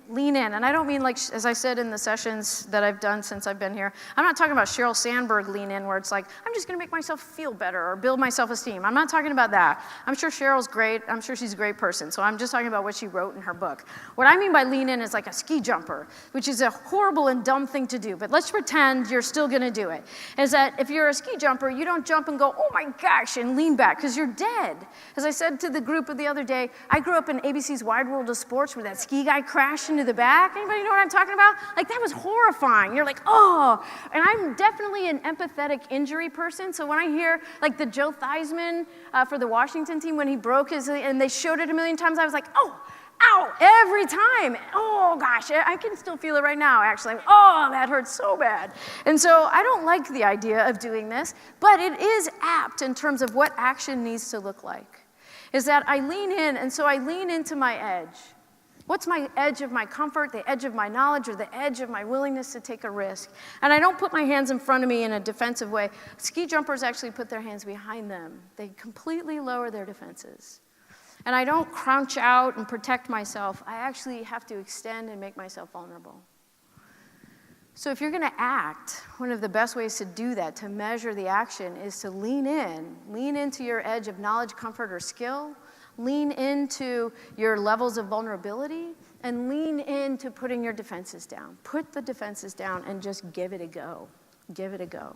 And I don't mean like, as I said in the sessions that I've done since I've been here, I'm not talking about Sheryl Sandberg lean in where it's like, I'm just gonna make myself feel better or build my self-esteem. I'm not talking about that. I'm sure Sheryl's great. I'm sure she's a great person. So I'm just talking about what she wrote in her book. What I mean by lean in is like a ski jumper, which is a horrible and dumb thing to do, but let's pretend you're still gonna do it. Is that if you're a ski jumper, you don't jump and go, oh my gosh, and lean back, because you're dead. As I said to the group the other day, I grew up in ABC's Wide World of Sports where that ski guy crashed into the back. Anybody know what I'm talking about? Like, that was horrifying. You're like, oh. And I'm definitely an empathetic injury person, so when I hear, like, the Joe Theismann for the Washington team, when he broke his, and they showed it a million times, I was like, oh, ow, every time. Oh, gosh, I can still feel it right now, actually. Oh, that hurts so bad. And so I don't like the idea of doing this, but it is apt in terms of what action needs to look like. Is that I lean in, and so I lean into my edge. What's my edge of my comfort, the edge of my knowledge, or the edge of my willingness to take a risk? And I don't put my hands in front of me in a defensive way. Ski jumpers actually put their hands behind them. They completely lower their defenses. And I don't crouch out and protect myself. I actually have to extend and make myself vulnerable. So if you're going to act, one of the best ways to do that, to measure the action, is to lean into your edge of knowledge, comfort, or skill, lean into your levels of vulnerability, and lean into putting your defenses down. Put the defenses down and just give it a go. Give it a go.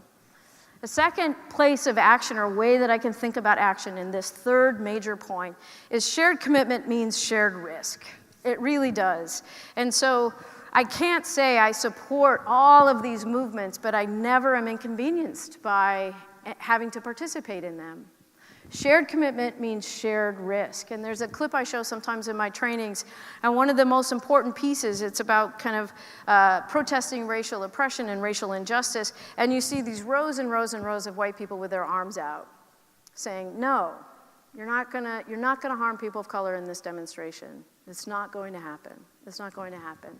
The second place of action, or way that I can think about action in this third major point, is shared commitment means shared risk. It really does. And so I can't say I support all of these movements, but I never am inconvenienced by having to participate in them. Shared commitment means shared risk. And there's a clip I show sometimes in my trainings, and one of the most important pieces, it's about kind of protesting racial oppression and racial injustice, and you see these rows and rows and rows of white people with their arms out, saying, no, you're not gonna harm people of color in this demonstration. It's not going to happen. It's not going to happen.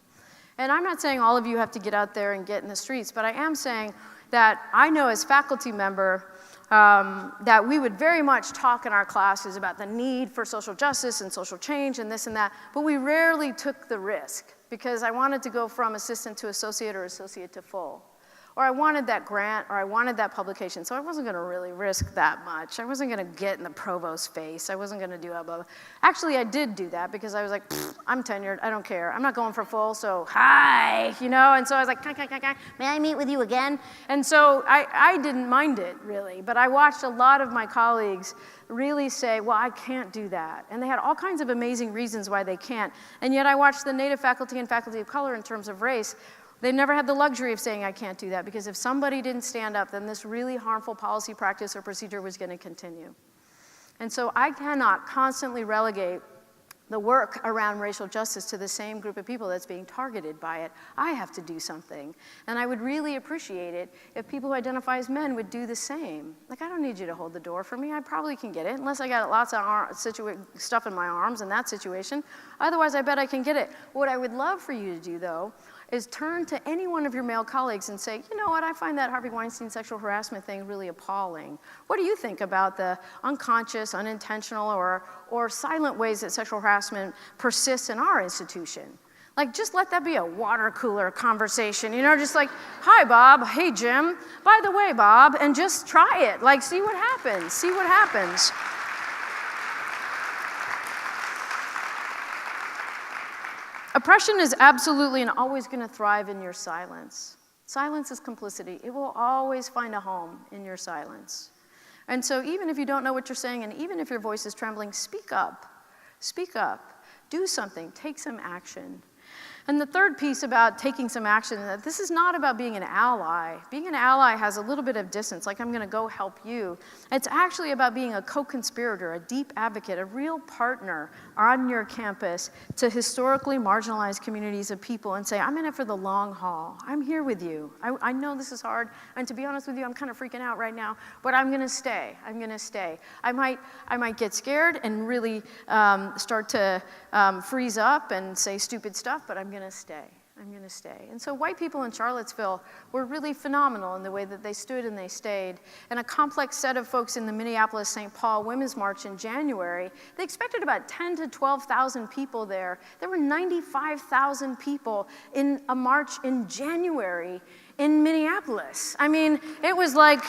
And I'm not saying all of you have to get out there and get in the streets, but I am saying that I know as faculty member that we would very much talk in our classes about the need for social justice and social change and this and that, but we rarely took the risk because I wanted to go from assistant to associate or associate to full. Or I wanted that grant, or I wanted that publication, so I wasn't going to really risk that much. I wasn't going to get in the provost's face. I wasn't going to do blah, blah, blah. Actually, I did do that because I was like, I'm tenured. I don't care. I'm not going for full, so hi, you know? And so I was like, may I meet with you again? And so I didn't mind it, really. But I watched a lot of my colleagues really say, well, I can't do that. And they had all kinds of amazing reasons why they can't. And yet I watched the Native faculty and faculty of color in terms of race. They never had the luxury of saying, I can't do that, because if somebody didn't stand up, then this really harmful policy, practice, or procedure was going to continue. And so I cannot constantly relegate the work around racial justice to the same group of people that's being targeted by it. I have to do something. And I would really appreciate it if people who identify as men would do the same. Like, I don't need you to hold the door for me. I probably can get it, unless I got lots of stuff in my arms in that situation. Otherwise, I bet I can get it. What I would love for you to do, though, is turn to any one of your male colleagues and say, you know what, I find that Harvey Weinstein sexual harassment thing really appalling. What do you think about the unconscious, unintentional, or silent ways that sexual harassment persists in our institution? Like, just let that be a water cooler conversation, you know, just like, hi, Bob, hey, Jim, by the way, Bob, and just try it. Like, see what happens, see what happens. Oppression is absolutely and always going to thrive in your silence. Silence is complicity. It will always find a home in your silence. And so even if you don't know what you're saying, and even if your voice is trembling, speak up. Speak up. Do something. Take some action. And the third piece about taking some action, that this is not about being an ally. Being an ally has a little bit of distance, like I'm going to go help you. It's actually about being a co-conspirator, a deep advocate, a real partner on your campus to historically marginalized communities of people and say, I'm in it for the long haul. I'm here with you. I know this is hard, and to be honest with you, I'm kind of freaking out right now, but I'm going to stay. I'm going to stay. I might get scared and really start to freeze up and say stupid stuff, but I'm going to stay. I'm going to stay. And so white people in Charlottesville were really phenomenal in the way that they stood and they stayed. And a complex set of folks in the Minneapolis-St. Paul Women's March in January, they expected about 10 to 12,000 people there. There were 95,000 people in a march in January in Minneapolis. I mean, it was like,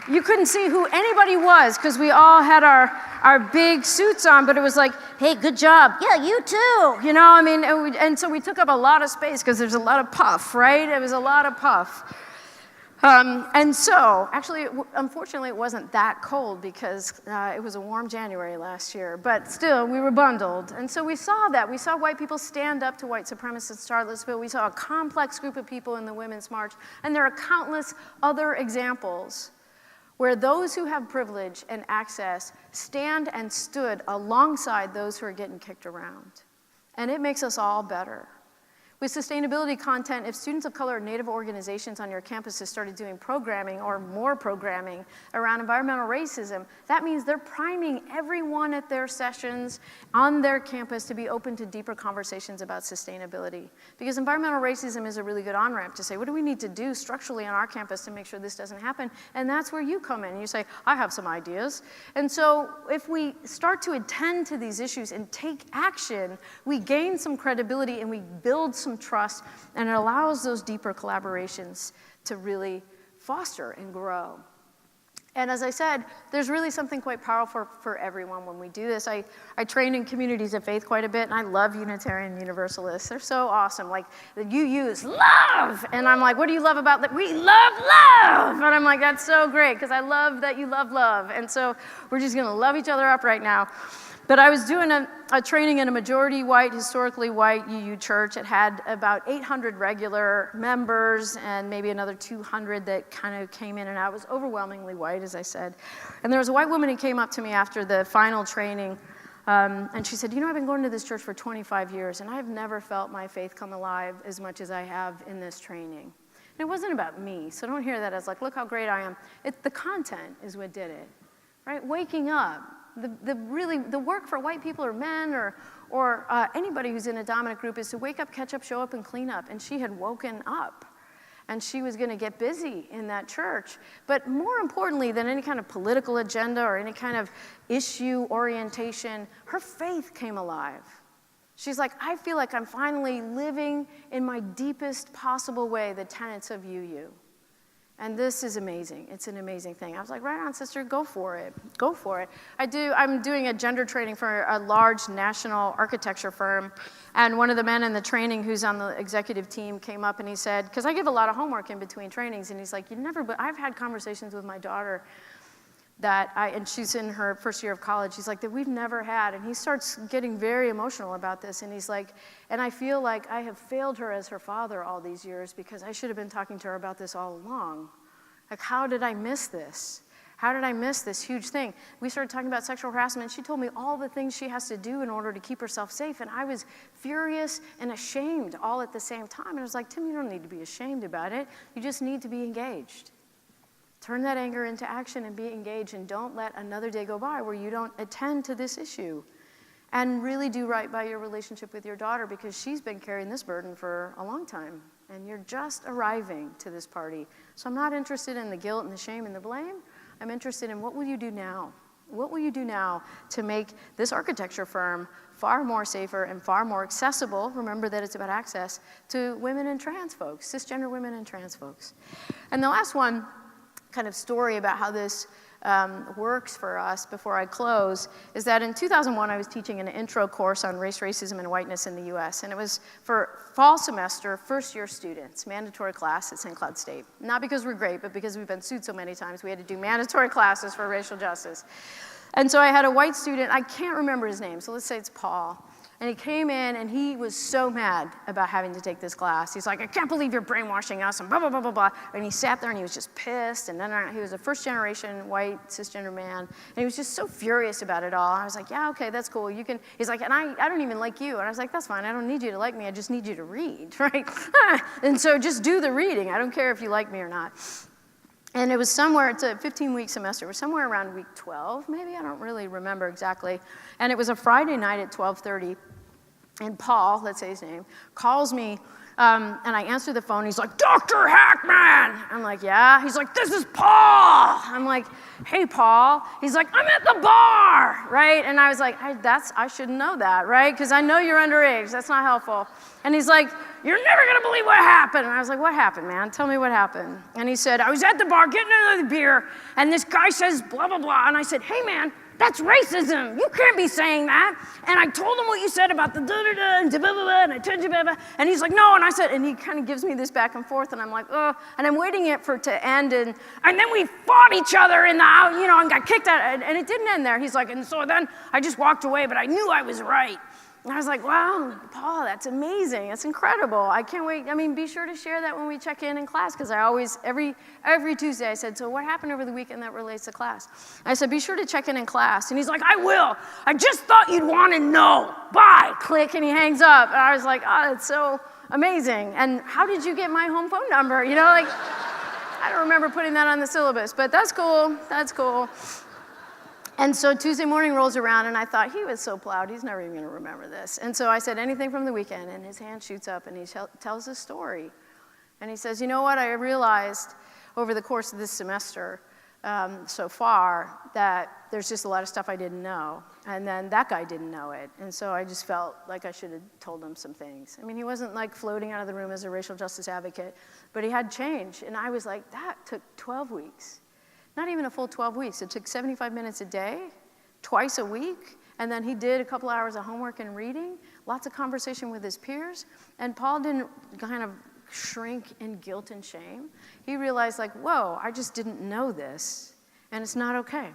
you couldn't see who anybody was because we all had our big suits on, but it was like, hey, good job. Yeah, you too. You know, I mean, and so we took up a lot of space because there's a lot of puff, right? It was a lot of puff. And so, actually, unfortunately, it wasn't that cold because it was a warm January last year, but still, we were bundled. And so we saw that. We saw white people stand up to white supremacists in Charlottesville. We saw a complex group of people in the Women's March, and there are countless other examples where those who have privilege and access stand and stood alongside those who are getting kicked around. And it makes us all better. With sustainability content, if students of color or Native organizations on your campuses started doing programming or more programming around environmental racism, that means they're priming everyone at their sessions on their campus to be open to deeper conversations about sustainability. Because environmental racism is a really good on-ramp to say, what do we need to do structurally on our campus to make sure this doesn't happen? And that's where you come in. You say, I have some ideas. And so if we start to attend to these issues and take action, we gain some credibility and we build some trust, and it allows those deeper collaborations to really foster and grow. And as I said, there's really something quite powerful for everyone when we do this. I train in communities of faith quite a bit, and I love Unitarian Universalists. They're so awesome. Like, you use love! And I'm like, what do you love about that? We love love! And I'm like, that's so great, because I love that you love love. And so we're just going to love each other up right now. But I was doing a training in a majority white, historically white UU church. It had about 800 regular members and maybe another 200 that kind of came in and out. It was overwhelmingly white, as I said. And there was a white woman who came up to me after the final training, and she said, you know, I've been going to this church for 25 years, and I've never felt my faith come alive as much as I have in this training. And it wasn't about me, so don't hear that as like, look how great I am. The content is what did it, right? Waking up. The work for white people or men or anybody who's in a dominant group is to wake up, catch up, show up, and clean up. And she had woken up, and she was going to get busy in that church. But more importantly than any kind of political agenda or any kind of issue orientation, her faith came alive. She's like, I feel like I'm finally living in my deepest possible way the tenets of UU. And this is amazing. It's an amazing thing. I was like, right on, sister, go for it. Go for it. I'm doing a gender training for a large national architecture firm. And one of the men in the training who's on the executive team came up and he said, because I give a lot of homework in between trainings, and he's like, but I've had conversations with my daughter and she's in her first year of college, he's like, that we've never had. And he starts getting very emotional about this. And he's like, and I feel like I have failed her as her father all these years because I should have been talking to her about this all along. Like, how did I miss this? How did I miss this huge thing? We started talking about sexual harassment. She told me all the things she has to do in order to keep herself safe. And I was furious and ashamed all at the same time. And I was like, Tim, you don't need to be ashamed about it. You just need to be engaged. Turn that anger into action and be engaged, and don't let another day go by where you don't attend to this issue. And really do right by your relationship with your daughter, because she's been carrying this burden for a long time, and you're just arriving to this party. So I'm not interested in the guilt and the shame and the blame. I'm interested in what will you do now? What will you do now to make this architecture firm far more safer and far more accessible, remember that it's about access, to women and trans folks, cisgender women and trans folks. And the last one, kind of story about how this works for us before I close, is that in 2001 I was teaching an intro course on race, racism, and whiteness in the US, and it was for fall semester, first-year students, mandatory class at St. Cloud State. Not because we're great, but because we've been sued so many times, we had to do mandatory classes for racial justice. And so I had a white student, I can't remember his name, so let's say it's Paul. And he came in, and he was so mad about having to take this class. He's like, I can't believe you're brainwashing us, and blah, blah, blah, blah, blah. And he sat there, and he was just pissed. And then he was a first-generation white cisgender man. And he was just so furious about it all. And I was like, yeah, okay, that's cool. You can. He's like, and I don't even like you. And I was like, that's fine. I don't need you to like me. I just need you to read, right? And so just do the reading. I don't care if you like me or not. And it was somewhere, it's a 15-week semester. It was somewhere around week 12, maybe. I don't really remember exactly. And it was a Friday night at 12:30. And Paul, let's say his name, calls me, and I answer the phone. He's like, Dr. Hackman! I'm like, yeah? He's like, this is Paul! I'm like, hey, Paul. He's like, I'm at the bar, right? And I was like, I shouldn't know that, right? Because I know you're underage. That's not helpful. And he's like, you're never going to believe what happened. And I was like, what happened, man? Tell me what happened. And he said, I was at the bar getting another beer, and this guy says blah, blah, blah. And I said, hey, man, that's racism. You can't be saying that. And I told him what you said about the da-da-da and da-ba-ba-ba, and I told you blah-blah. And he's like, no. And I said, and he kind of gives me this back and forth, and I'm like, oh. And I'm waiting for it to end, and then we fought each other in the house, and got kicked out. And it didn't end there. He's like, and so then I just walked away, but I knew I was right. And I was like, wow, Paul, that's amazing. That's incredible. I can't wait. I mean, be sure to share that when we check in class, because I always, every Tuesday, I said, so what happened over the weekend that relates to class? I said, be sure to check in class. And he's like, I will. I just thought you'd want to know. Bye. Click, and he hangs up. And I was like, oh, that's so amazing. And how did you get my home phone number? You know, like, I don't remember putting that on the syllabus, but that's cool, that's cool. And so Tuesday morning rolls around, and I thought, he was so plowed, he's never even gonna remember this. And so I said, anything from the weekend, and his hand shoots up, and he tells a story. And he says, you know what, I realized over the course of this semester so far that there's just a lot of stuff I didn't know. And then that guy didn't know it. And so I just felt like I should have told him some things. I mean, he wasn't like floating out of the room as a racial justice advocate, but he had change. And I was like, that took 12 weeks. Not even a full 12 weeks. It took 75 minutes a day, twice a week. And then he did a couple hours of homework and reading, lots of conversation with his peers. And Paul didn't kind of shrink in guilt and shame. He realized like, whoa, I just didn't know this, and it's not okay.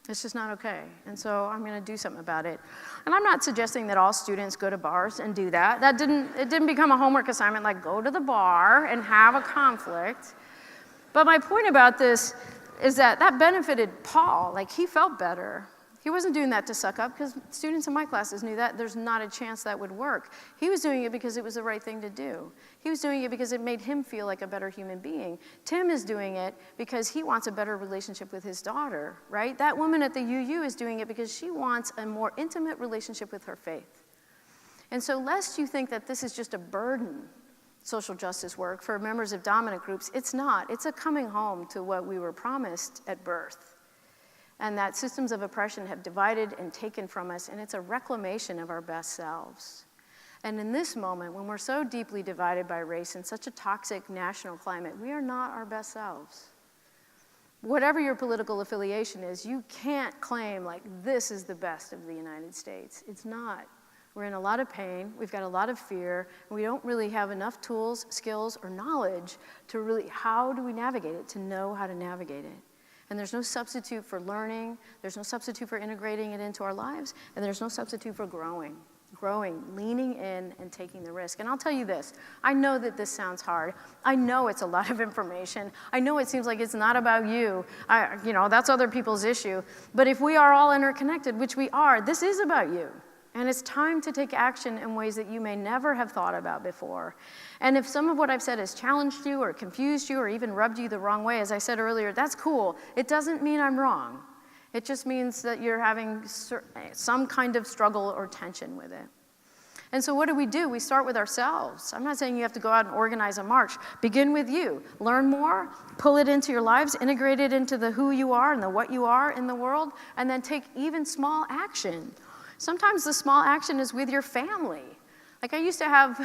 It's just not okay. And so I'm gonna do something about it. And I'm not suggesting that all students go to bars and do that. It didn't become a homework assignment like go to the bar and have a conflict. But my point about this is that benefited Paul. Like, he felt better. He wasn't doing that to suck up, because students in my classes knew that there's not a chance that would work. He was doing it because it was the right thing to do. He was doing it because it made him feel like a better human being. Tim is doing it because he wants a better relationship with his daughter, right? That woman at the UU is doing it because she wants a more intimate relationship with her faith. And so lest you think that this is just a burden, social justice work, for members of dominant groups, it's not. It's a coming home to what we were promised at birth. And that systems of oppression have divided and taken from us, and it's a reclamation of our best selves. And in this moment, when we're so deeply divided by race in such a toxic national climate, we are not our best selves. Whatever your political affiliation is, you can't claim like this is the best of the United States. It's not. We're in a lot of pain, we've got a lot of fear, and we don't really have enough tools, skills, or knowledge to really, how do we navigate it, to know how to navigate it. And there's no substitute for learning, there's no substitute for integrating it into our lives, and there's no substitute for growing, leaning in and taking the risk. And I'll tell you this, I know that this sounds hard. I know it's a lot of information. I know it seems like it's not about you. That's other people's issue. But if we are all interconnected, which we are, this is about you. And it's time to take action in ways that you may never have thought about before. And if some of what I've said has challenged you or confused you or even rubbed you the wrong way, as I said earlier, that's cool. It doesn't mean I'm wrong. It just means that you're having some kind of struggle or tension with it. And so what do? We start with ourselves. I'm not saying you have to go out and organize a march. Begin with you. Learn more, pull it into your lives, integrate it into the who you are and the what you are in the world, and then take even small action. Sometimes the small action is with your family. Like I used to have,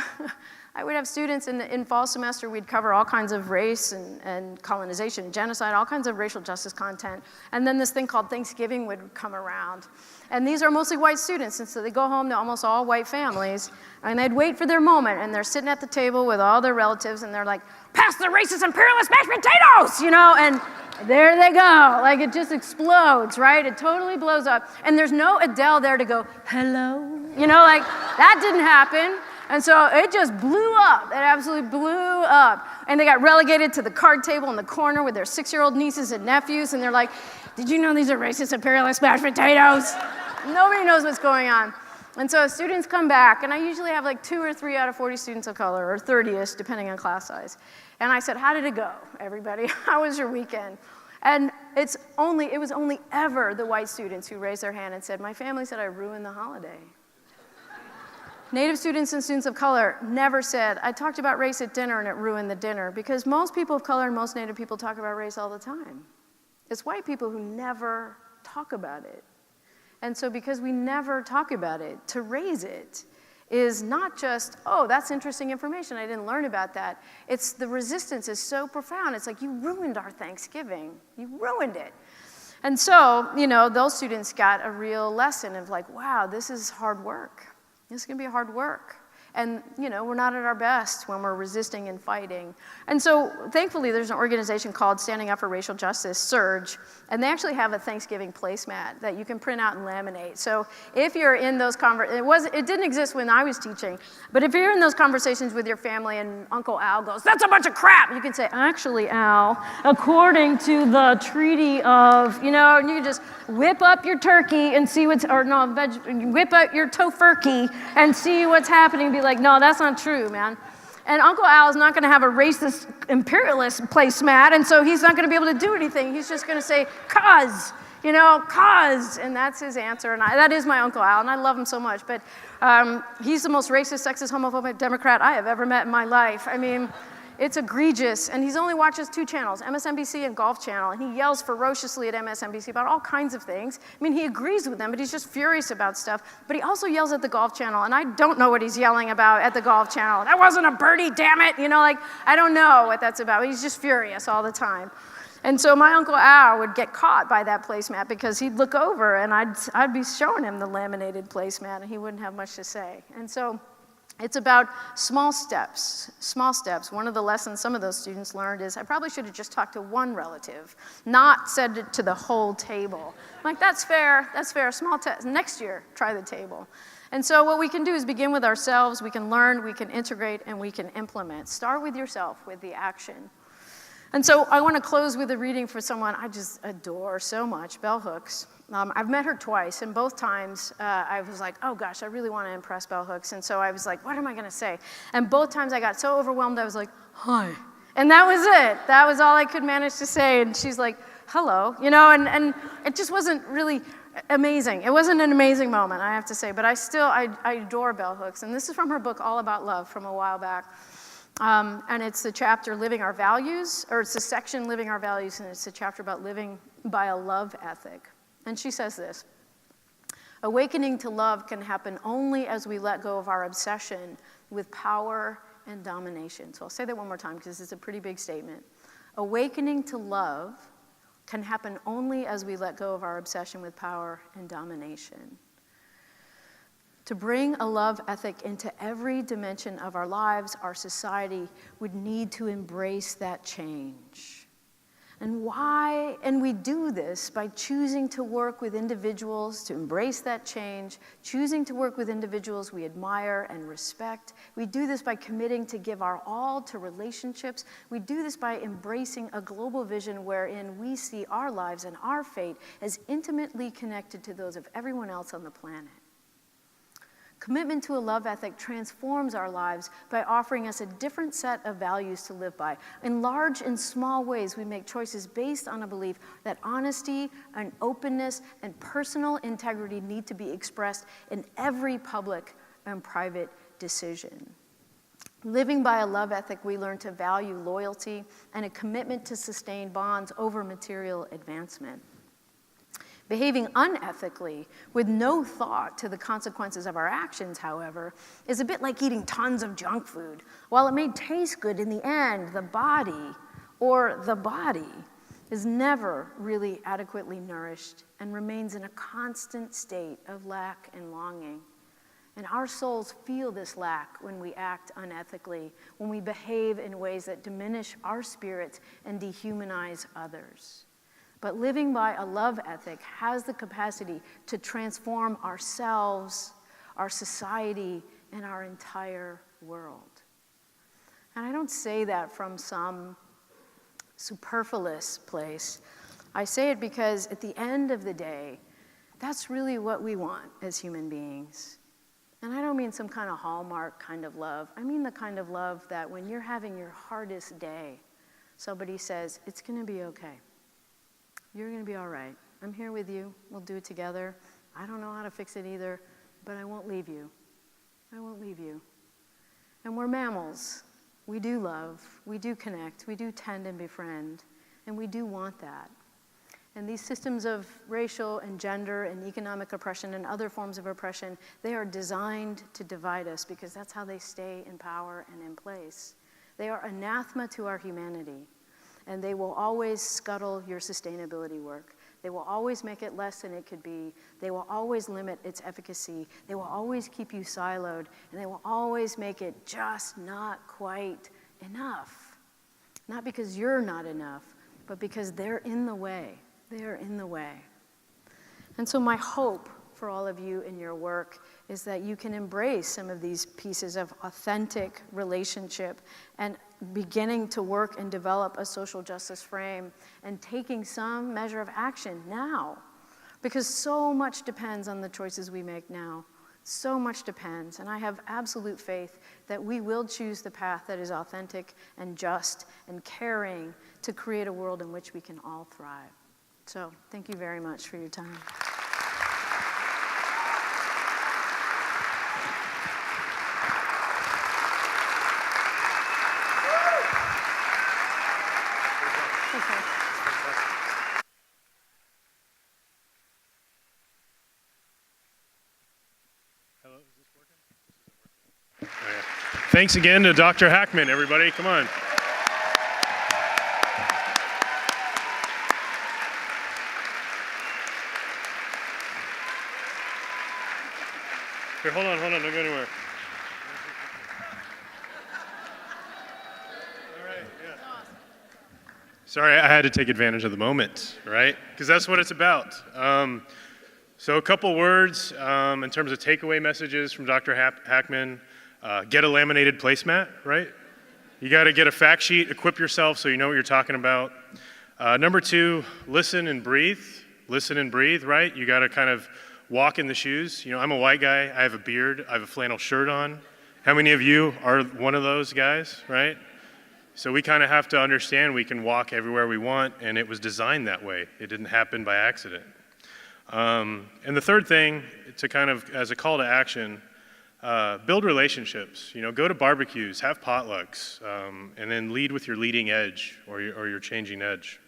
I would have students in fall semester, we'd cover all kinds of race and colonization, genocide, all kinds of racial justice content. And then this thing called Thanksgiving would come around. And these are mostly white students, and so they go home to almost all white families, and they'd wait for their moment, and they're sitting at the table with all their relatives, and they're like, pass the racist imperialist mashed potatoes, and there they go. Like, it just explodes, right? It totally blows up. And there's no Adele there to go, hello? Like, that didn't happen. And so it just blew up. It absolutely blew up. And they got relegated to the card table in the corner with their 6-year-old nieces and nephews, and they're like, did you know these are racist imperialist mashed potatoes? Nobody knows what's going on. And so students come back, and I usually have like 2 or 3 out of 40 students of color, or 30-ish, depending on class size. And I said, how did it go, everybody? How was your weekend? And it was only ever the white students who raised their hand and said, my family said I ruined the holiday. Native students and students of color never said, I talked about race at dinner and it ruined the dinner, because most people of color and most Native people talk about race all the time. It's white people who never talk about it. And so because we never talk about it, to raise it is not just, oh, that's interesting information, I didn't learn about that. It's the resistance is so profound. It's like, you ruined our Thanksgiving. You ruined it. And so, those students got a real lesson of like, wow, this is hard work. This is gonna be hard work. And, we're not at our best when we're resisting and fighting. And so, thankfully, there's an organization called Standing Up for Racial Justice, SURGE, and they actually have a Thanksgiving placemat that you can print out and laminate. So if you're in those it didn't exist when I was teaching, but if you're in those conversations with your family and Uncle Al goes, that's a bunch of crap, you can say, actually, Al, according to the treaty of, and you can just whip up your turkey and see whip out your tofurkey and see what's happening. Be like, no, that's not true, man. And Uncle Al is not going to have a racist imperialist placemat, and so he's not going to be able to do anything. He's just going to say, "Cause," cause, and that's his answer. And that is my Uncle Al, and I love him so much. But he's the most racist, sexist, homophobic Democrat I have ever met in my life. I mean, it's egregious, and he only watches 2 channels, MSNBC and Golf Channel, and he yells ferociously at MSNBC about all kinds of things. I mean, he agrees with them, but he's just furious about stuff. But he also yells at the Golf Channel, and I don't know what he's yelling about at the Golf Channel. That wasn't a birdie, damn it! I don't know what that's about. He's just furious all the time. And so my Uncle Al would get caught by that placemat because he'd look over, and I'd be showing him the laminated placemat, and he wouldn't have much to say. And so it's about small steps, small steps. One of the lessons some of those students learned is I probably should have just talked to one relative, not said it to the whole table. I'm like, that's fair, small test. Next year, try the table. And so what we can do is begin with ourselves, we can learn, we can integrate, and we can implement. Start with yourself, with the action. And so I want to close with a reading for someone I just adore so much, Bell Hooks. I've met her twice, and both times I was like, oh gosh, I really want to impress Bell Hooks. And so I was like, what am I going to say? And both times I got so overwhelmed, I was like, hi. And that was it. That was all I could manage to say. And she's like, hello. And it just wasn't really amazing. It wasn't an amazing moment, I have to say. But I adore Bell Hooks. And this is from her book, All About Love, from a while back. And it's the chapter Living Our Values, or it's the section Living Our Values, and it's a chapter about living by a love ethic. And she says this: awakening to love can happen only as we let go of our obsession with power and domination. So I'll say that one more time because it's a pretty big statement. Awakening to love can happen only as we let go of our obsession with power and domination. To bring a love ethic into every dimension of our lives, our society would need to embrace that change. And we do this by choosing to work with individuals to embrace that change, choosing to work with individuals we admire and respect. We do this by committing to give our all to relationships. We do this by embracing a global vision wherein we see our lives and our fate as intimately connected to those of everyone else on the planet. Commitment to a love ethic transforms our lives by offering us a different set of values to live by. In large and small ways, we make choices based on a belief that honesty and openness and personal integrity need to be expressed in every public and private decision. Living by a love ethic, we learn to value loyalty and a commitment to sustain bonds over material advancement. Behaving unethically with no thought to the consequences of our actions, however, is a bit like eating tons of junk food. While it may taste good in the end, the body is never really adequately nourished and remains in a constant state of lack and longing. And our souls feel this lack when we act unethically, when we behave in ways that diminish our spirits and dehumanize others. But living by a love ethic has the capacity to transform ourselves, our society, and our entire world. And I don't say that from some superfluous place. I say it because at the end of the day, that's really what we want as human beings. And I don't mean some kind of Hallmark kind of love. I mean the kind of love that when you're having your hardest day, somebody says, it's going to be okay. You're going to be all right. I'm here with you. We'll do it together. I don't know how to fix it either, but I won't leave you. I won't leave you. And we're mammals. We do love. We do connect. We do tend and befriend. And we do want that. And these systems of racial and gender and economic oppression and other forms of oppression, they are designed to divide us because that's how they stay in power and in place. They are anathema to our humanity. And they will always scuttle your sustainability work. They will always make it less than it could be. They will always limit its efficacy. They will always keep you siloed. And they will always make it just not quite enough. Not because you're not enough, but because they're in the way. They're in the way. And so my hope for all of you in your work is that you can embrace some of these pieces of authentic relationship and beginning to work and develop a social justice frame and taking some measure of action now. Because so much depends on the choices we make now. So much depends, and I have absolute faith that we will choose the path that is authentic and just and caring to create a world in which we can all thrive. So thank you very much for your time. Thanks again to Dr. Hackman, everybody. Come on. Here, hold on, don't go anywhere. All right, yeah. Sorry, I had to take advantage of the moment, right? Because that's what it's about. So a couple words in terms of takeaway messages from Dr. Hackman. Get a laminated placemat, right? You got to get a fact sheet, equip yourself so you know what you're talking about. Number 2, listen and breathe. Listen and breathe, right? You got to kind of walk in the shoes. You know, I'm a white guy. I have a beard. I have a flannel shirt on. How many of you are one of those guys, right? So we kind of have to understand we can walk everywhere we want, and it was designed that way. It didn't happen by accident. And the third thing, to kind of, as a call to action, build relationships. You know, go to barbecues, have potlucks, and then lead with your leading edge or your changing edge.